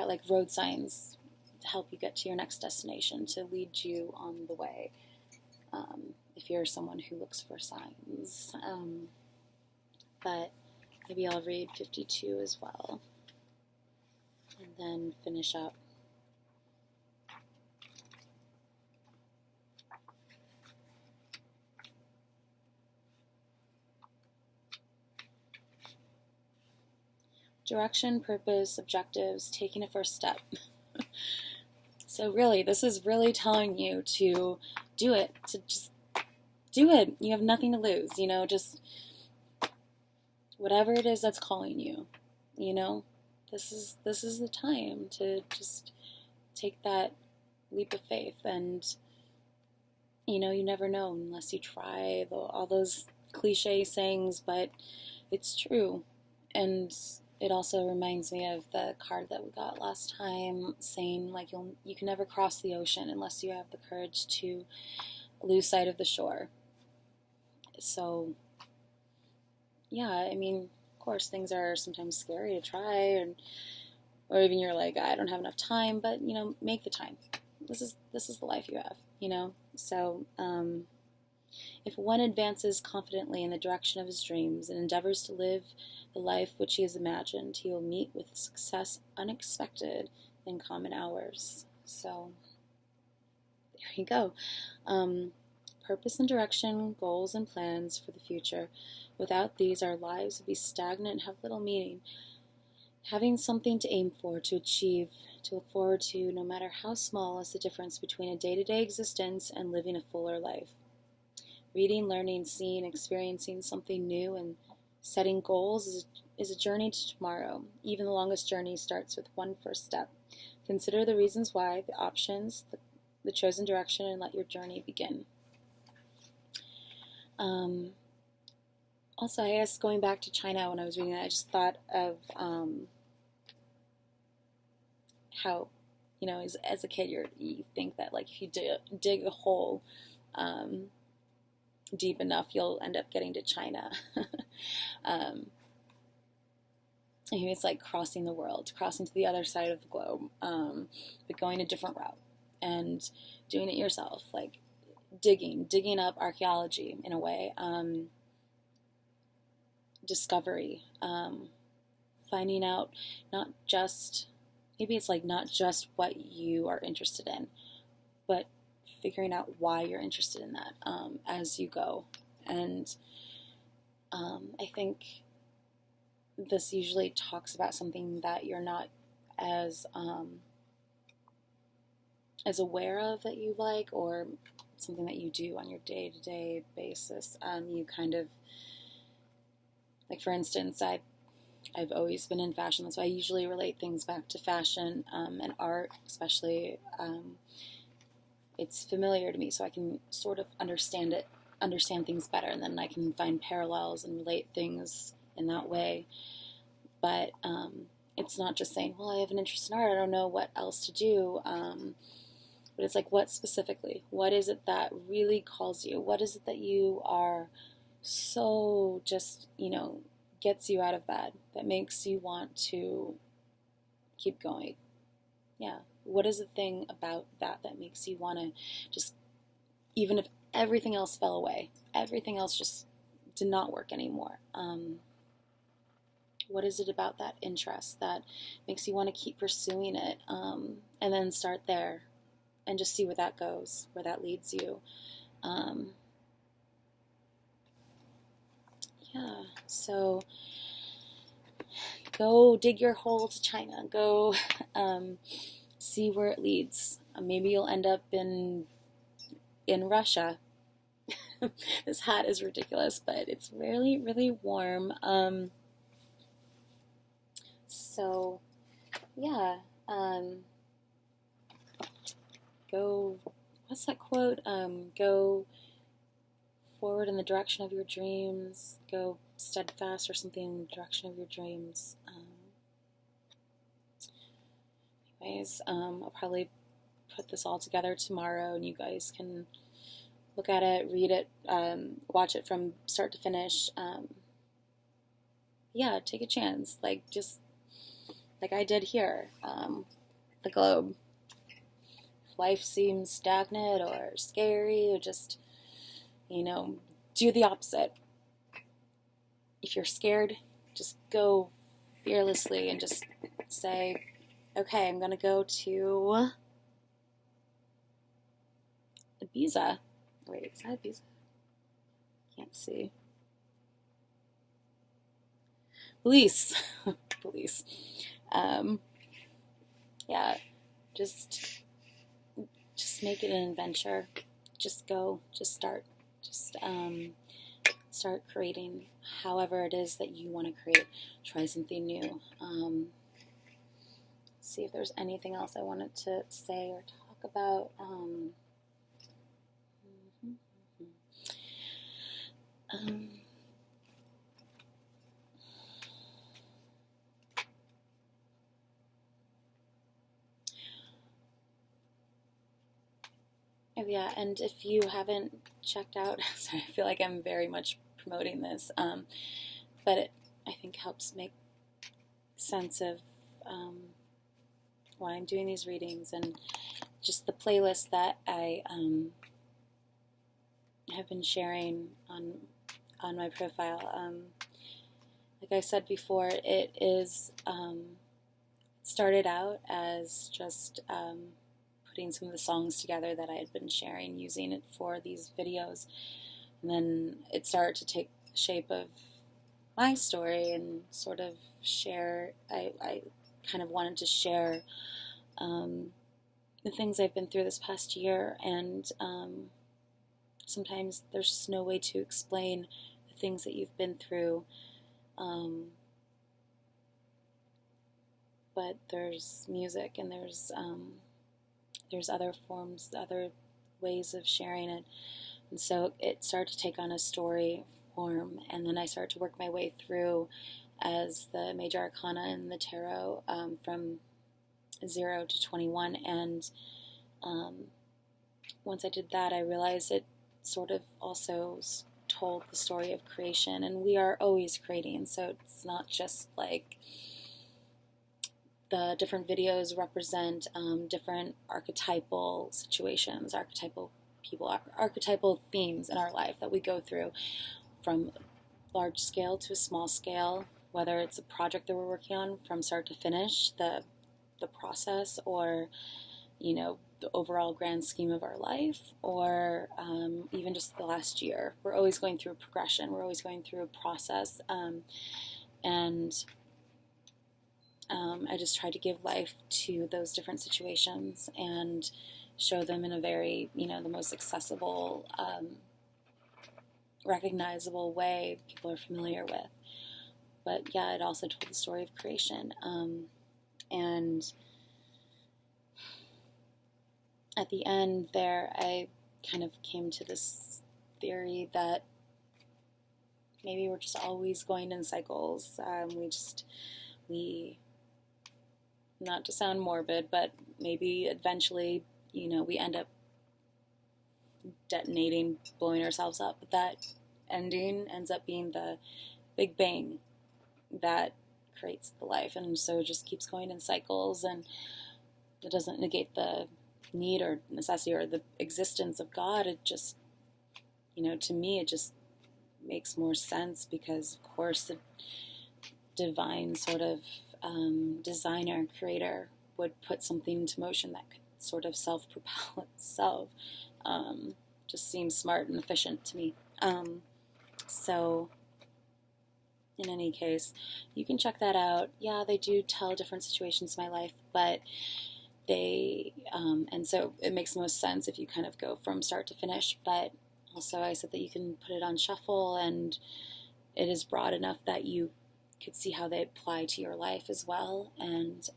like road signs, to help you get to your next destination, to lead you on the way, if you're someone who looks for signs. But maybe I'll read 52 as well, and then finish up. Direction, purpose, objectives, taking a first step. So really, this is really telling you to do it, to just do it. You have nothing to lose, just whatever it is that's calling you, this is the time to just take that leap of faith. And, you never know unless you try, all those cliche sayings, but it's true. And it also reminds me of the card that we got last time, saying you can never cross the ocean unless you have the courage to lose sight of the shore. So, yeah, of course, things are sometimes scary to try, or even you're like, I don't have enough time, but make the time. This is the life you have, So, if one advances confidently in the direction of his dreams and endeavors to live the life which he has imagined, he will meet with success unexpected in common hours. So, there you go. Purpose and direction, goals and plans for the future. Without these, our lives would be stagnant and have little meaning. Having something to aim for, to achieve, to look forward to, no matter how small, is the difference between a day-to-day existence and living a fuller life. Reading, learning, seeing, experiencing something new, and setting goals is a journey to tomorrow. Even the longest journey starts with one first step. Consider the reasons why, the options, the chosen direction, and let your journey begin. Also, I guess going back to China when I was reading that, I just thought of how, as a kid, you think that like if you dig a hole deep enough, you'll end up getting to China. And it's like crossing the world, crossing to the other side of the globe, but going a different route and doing it yourself, like digging up archaeology in a way, discovery, finding out not just, maybe it's like not just what you are interested in, but figuring out why you're interested in that as you go. And I think this usually talks about something that you're not as aware of that you like, or something that you do on your day-to-day basis. You kind of, like for instance, I've always been in fashion, so I usually relate things back to fashion and art, especially. It's familiar to me, so I can sort of understand things better, and then I can find parallels and relate things in that way. But it's not just saying, well, I have an interest in art, I don't know what else to do. But it's like, what specifically? What is it that really calls you? What is it that you are so just, gets you out of bed, that makes you want to keep going? Yeah. What is the thing about that makes you want to just, even if everything else fell away, everything else just did not work anymore? What is it about that interest that makes you want to keep pursuing it? And then start there and just see where that goes, where that leads you. Yeah, so go dig your hole to China. Go see where it leads. Maybe you'll end up in Russia. This hat is ridiculous, but it's really, really warm. So, yeah. Go. What's that quote? Go forward in the direction of your dreams. Go steadfast or something in the direction of your dreams. Anyways, I'll probably put this all together tomorrow, and you guys can look at it, read it, watch it from start to finish. Yeah, take a chance, just like I did here, the globe. If life seems stagnant or scary, or just, do the opposite. If you're scared, just go fearlessly and just say, okay, I'm going to go to Ibiza. Wait, is that Ibiza? Can't see. Police. Yeah, just make it an adventure. Just go. Just start. Just start creating however it is that you want to create. Try something new. See if there's anything else I wanted to say or talk about. Oh yeah, and if you haven't checked out, sorry, I feel like I'm very much promoting this, but it, I think, helps make sense of why I'm doing these readings, and just the playlist that I have been sharing on my profile. Like I said before, it is started out as just putting some of the songs together that I had been sharing, using it for these videos, and then it started to take shape of my story and sort of share. I kind of wanted to share the things I've been through this past year, and sometimes there's just no way to explain the things that you've been through, but there's music, and there's other forms, other ways of sharing it. And so it started to take on a story form, and then I started to work my way through as the major arcana in the tarot, from 0 to 21. And once I did that, I realized it sort of also told the story of creation, and we are always creating, so it's not just like the different videos represent different archetypal situations, archetypal people, archetypal themes in our life that we go through, from large scale to a small scale, whether it's a project that we're working on from start to finish, the process, or the overall grand scheme of our life, or even just the last year. We're always going through a progression. We're always going through a process, and I just try to give life to those different situations and show them in a very, the most accessible, recognizable way people are familiar with. But yeah, it also told the story of creation. And at the end there, I kind of came to this theory that maybe we're just always going in cycles. We not to sound morbid, but maybe eventually, we end up detonating, blowing ourselves up. But that ending ends up being the Big Bang that creates the life. And so it just keeps going in cycles, and it doesn't negate the need or necessity or the existence of God. It just, to me, it just makes more sense, because of course the divine sort of designer, creator would put something into motion that could sort of self-propel itself. Just seems smart and efficient to me. So in any case, you can check that out. Yeah, they do tell different situations in my life, but they, and so it makes the most sense if you kind of go from start to finish. But also I said that you can put it on shuffle, and it is broad enough that you could see how they apply to your life as well. And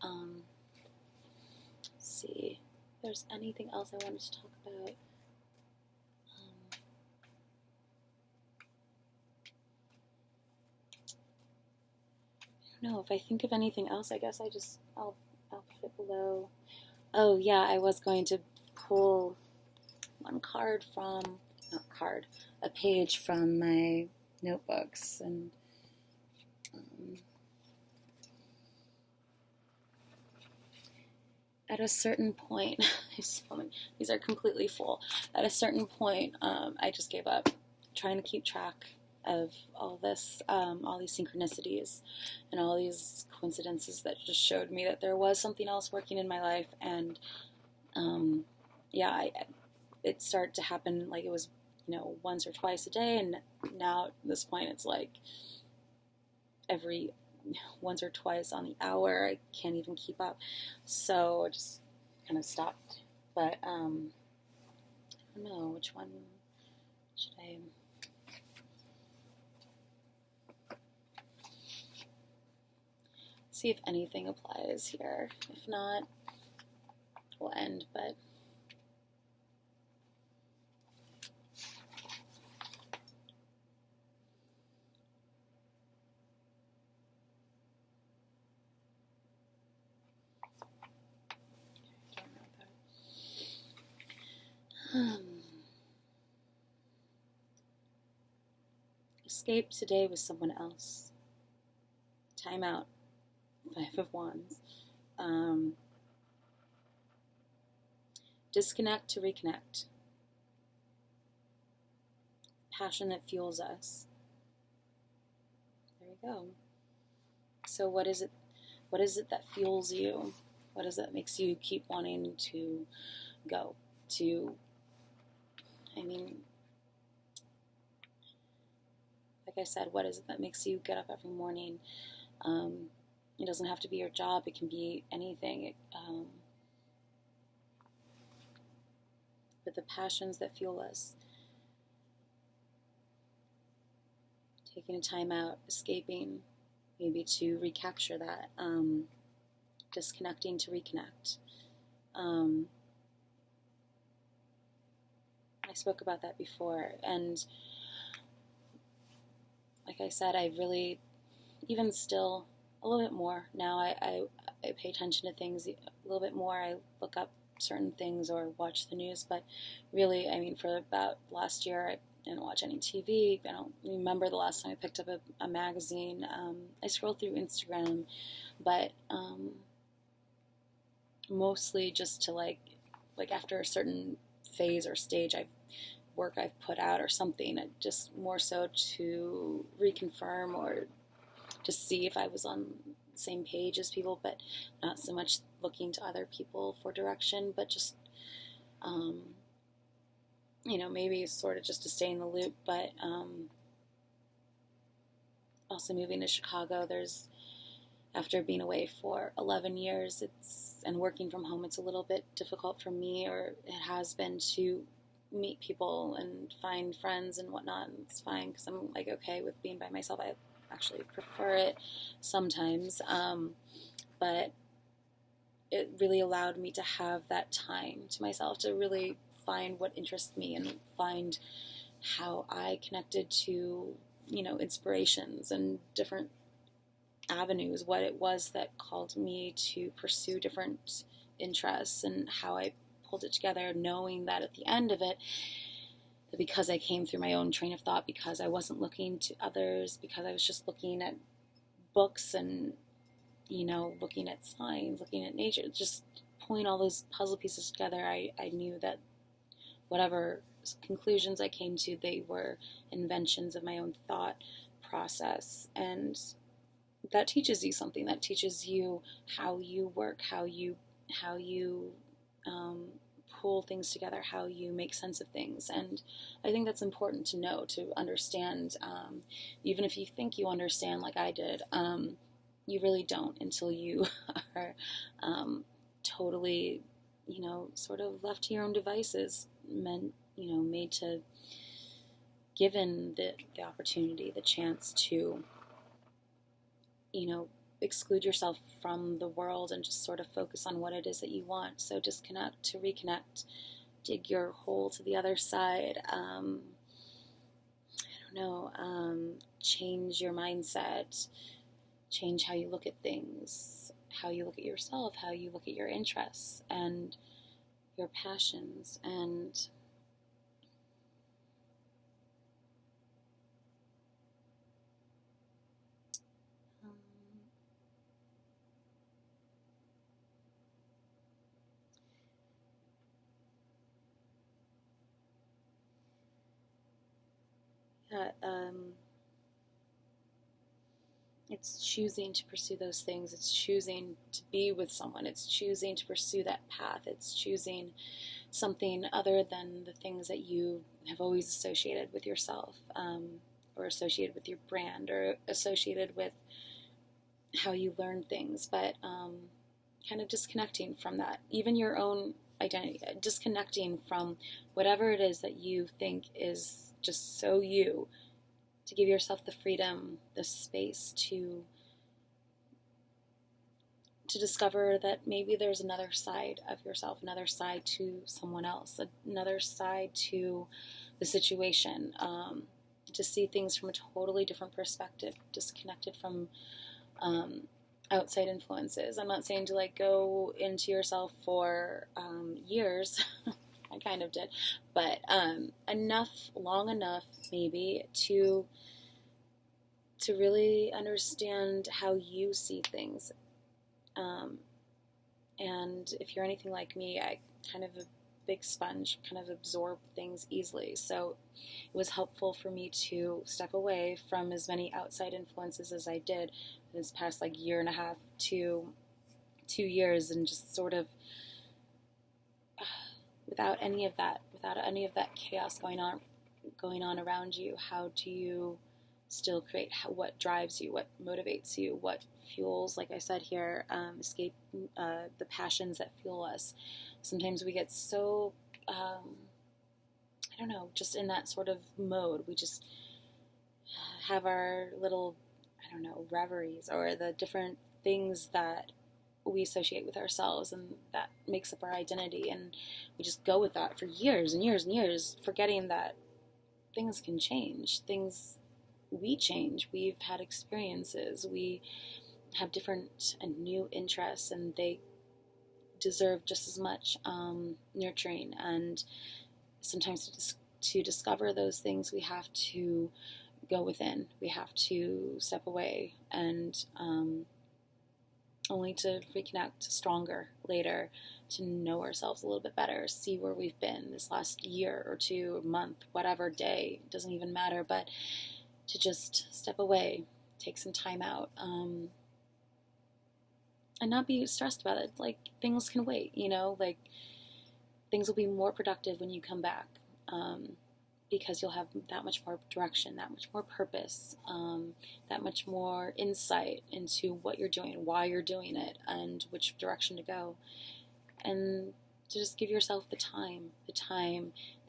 let's see if there's anything else I wanted to talk about. I don't know. If I think of anything else, I guess I'll put it below. Oh yeah, I was going to pull one a page from my notebooks, and at a certain point, these are completely full. At a certain point, I just gave up trying to keep track of all this, all these synchronicities and all these coincidences that just showed me that there was something else working in my life. And it started to happen like it was, once or twice a day, and now at this point it's like every once or twice on the hour. I can't even keep up, so I just kind of stopped. But I don't know which one should I. See if anything applies here. If not, we'll end. But escape today with someone else. Time out. 5 of Wands. Disconnect to reconnect. Passion that fuels us. There we go. So what is it that fuels you? What is it that makes you keep wanting to go? Like I said, what is it that makes you get up every morning? It doesn't have to be your job. It can be anything. But the passions that fuel us. Taking a time out, escaping, maybe to recapture that. Disconnecting to reconnect. I spoke about that before, and like I said, I really, even still, a little bit more now, I pay attention to things a little bit more. I look up certain things or watch the news, but really, I mean, for about last year, I didn't watch any TV. I don't remember the last time I picked up a magazine. I scroll through Instagram, but mostly just to like after a certain phase or stage I've put out or something, just more so to reconfirm or to see if I was on the same page as people, but not so much looking to other people for direction, but just, maybe sort of just to stay in the loop. But also moving to Chicago, after being away for 11 years, and working from home, it's a little bit difficult for me, or it has been, to meet people and find friends and whatnot. And it's fine because I'm like okay with being by myself. I actually prefer it sometimes, but it really allowed me to have that time to myself to really find what interests me and find how I connected to, inspirations and different avenues, what it was that called me to pursue different interests, and how I pulled it together, knowing that at the end of it, because I came through my own train of thought, because I wasn't looking to others, because I was just looking at books and, looking at signs, looking at nature, just pulling all those puzzle pieces together, I knew that whatever conclusions I came to, they were inventions of my own thought process. And that teaches you something. That teaches you how you work, how you pull things together, how you make sense of things. And I think that's important to know, to understand. Even if you think you understand, like I did, you really don't until you are totally, sort of left to your own devices, made to, given the opportunity, the chance to, exclude yourself from the world and just sort of focus on what it is that you want. So disconnect to reconnect, dig your hole to the other side. Change your mindset, change how you look at things, how you look at yourself, how you look at your interests and your passions, and it's choosing to pursue those things. It's choosing to be with someone. It's choosing to pursue that path. It's choosing something other than the things that you have always associated with yourself, or associated with your brand, or associated with how you learn things. But kind of disconnecting from that, even your own identity, disconnecting from whatever it is that you think is just so you, to give yourself the freedom, the space to discover that maybe there's another side of yourself, another side to someone else, another side to the situation, to see things from a totally different perspective, disconnected from outside influences. I'm not saying to go into yourself for years. I kind of did, but long enough maybe to really understand how you see things. And if you're anything like me, I kind of a big sponge, kind of absorb things easily. So it was helpful for me to step away from as many outside influences as I did this past year and a half to 2 years, and just sort of without any of that chaos going on around you. How do you still create? What drives you? What motivates you? What fuels, like I said here, escape the passions that fuel us. Sometimes we get so, just in that sort of mode. We just have our little, reveries, or the different things that we associate with ourselves, and that makes up our identity, and we just go with that for years and years and years, forgetting that things can change. We change. We've had experiences. We have different and new interests, and they deserve just as much nurturing. And sometimes to discover those things, we have to go within. We have to step away, and only to reconnect stronger later, to know ourselves a little bit better, see where we've been this last year or two, or month, whatever day, doesn't even matter, but to just step away, take some time out, and not be stressed about it. Like, things can wait, like things will be more productive when you come back, because you'll have that much more direction, that much more purpose, that much more insight into what you're doing, why you're doing it, and which direction to go. And to just give yourself the time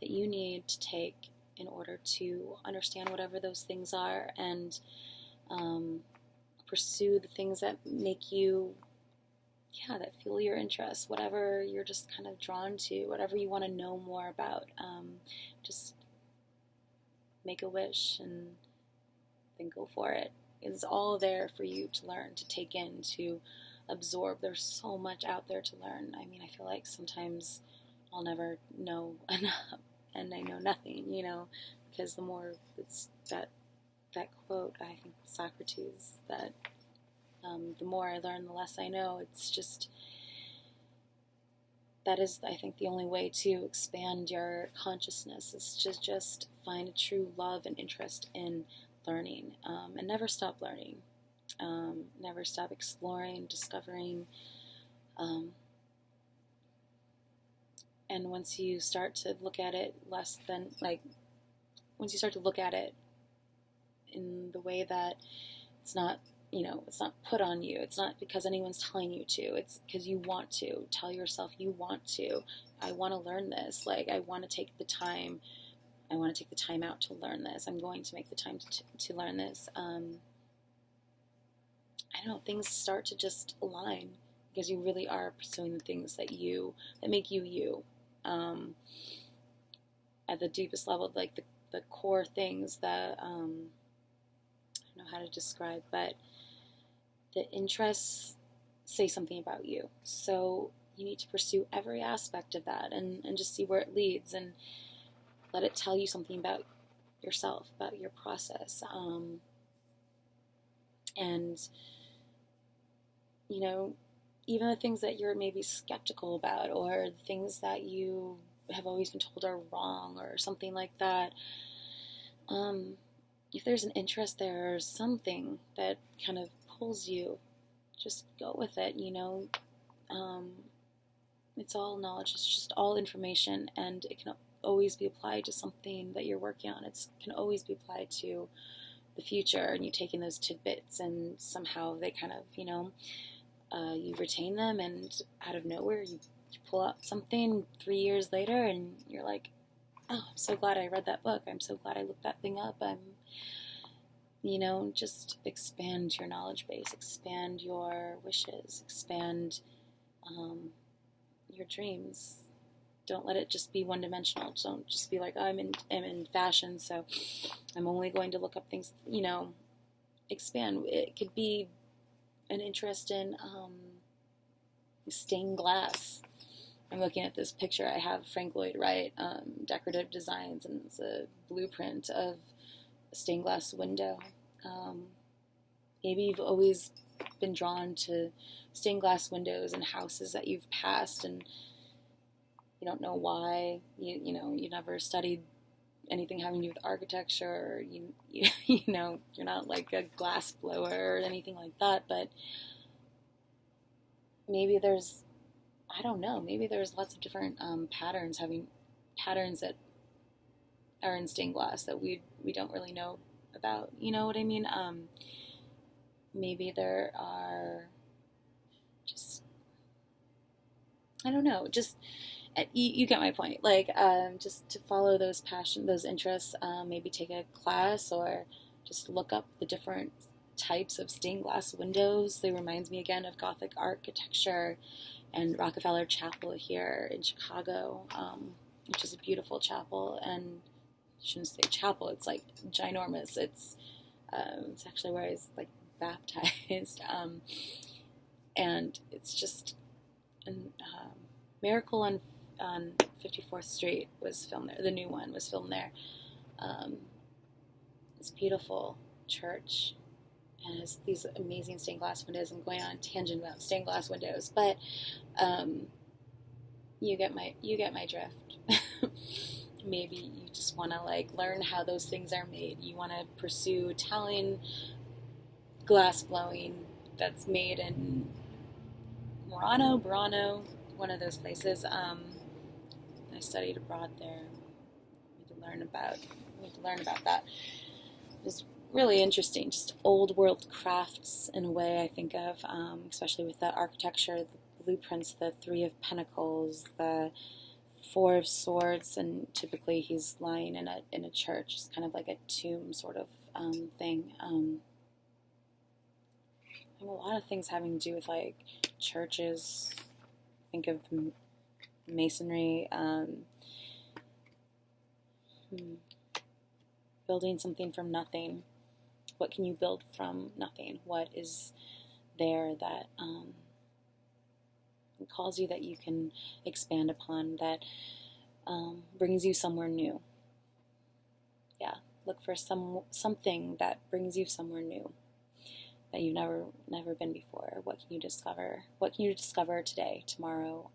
that you need to take in order to understand whatever those things are, and pursue the things that make you, that fuel your interests, whatever you're just kind of drawn to, whatever you want to know more about. Just make a wish and then go for it. It's all there for you to learn, to take in, to absorb. There's so much out there to learn. I mean, I feel like sometimes I'll never know enough, and I know nothing, because the more it's that quote, I think Socrates, that the more I learn, the less I know. It's just, that is, I think, the only way to expand your consciousness, is to just find a true love and interest in learning, and never stop learning, never stop exploring, discovering, and once you start to look at it once you start to look at it in the way that it's not, it's not put on you. It's not because anyone's telling you to. It's because you want to. Tell yourself you want to. I want to learn this. I want to take the time. I want to take the time out to learn this. I'm going to make the time to learn this. I don't know. Things start to just align, because you really are pursuing the things that make you you. At the deepest level, like the core things that I don't know how to describe, but the interests say something about you. So you need to pursue every aspect of that, and just see where it leads, and let it tell you something about yourself, about your process. And, even the things that you're maybe skeptical about, or the things that you have always been told are wrong, or something like that, if there's an interest there, or something that kind of pulls you, just go with it. It's all knowledge, it's just all information, and it can always be applied to something that you're working on. It can always be applied to the future, and you take in those tidbits, and somehow they kind of, you retain them, and out of nowhere you pull out something 3 years later, and you're like, oh, I'm so glad I read that book. I'm so glad I looked that thing up. Just expand your knowledge base, expand your wishes, expand your dreams. Don't let it just be one-dimensional. Don't just be like, oh, I'm in fashion, so I'm only going to look up things, expand. It could be an interest in stained glass. I'm looking at this picture. I have Frank Lloyd Wright, Decorative Designs, and it's a blueprint of a stained glass window. Maybe you've always been drawn to stained glass windows and houses that you've passed, and you don't know why. You never studied anything having to do with architecture. Or you're not like a glass blower or anything like that. But maybe there's, I don't know. Maybe there's lots of different patterns that are in stained glass that we don't really know about. You know what I mean? Maybe there are just, I don't know, just, you get my point. Just to follow those interests, maybe take a class, or just look up the different types of stained glass windows. They reminds me again of Gothic architecture and Rockefeller Chapel here in Chicago, which is a beautiful chapel. And I shouldn't say chapel, it's like ginormous. It's actually where I was like baptized, and it's just Miracle on 54th Street was filmed there. The new one was filmed there. It's a beautiful church, and has these amazing stained glass windows. I'm going on a tangent about stained glass windows, but you get my drift. Maybe you just want to like learn how those things are made. You want to pursue Italian glass blowing that's made in Burano, one of those places. I studied abroad there. We need to learn about that. It was really interesting, just old world crafts in a way. I think of, especially with the architecture, the blueprints, the Three of Pentacles, the Four of Swords, and typically he's lying in a church. It's kind of like a tomb sort of thing. A lot of things having to do with like churches. Think of masonry, building something from nothing. What can you build from nothing? What is there that calls you, that you can expand upon, that brings you somewhere new? Yeah, look for something that brings you somewhere new that you've never been before. What can you discover? What can you discover today, tomorrow?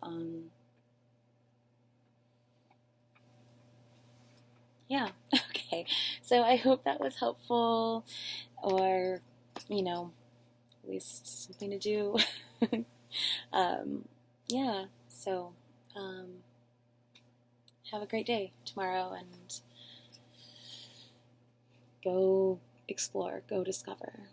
Yeah, okay. So I hope that was helpful, or, at least something to do. Yeah, so have a great day tomorrow, and go explore, go discover.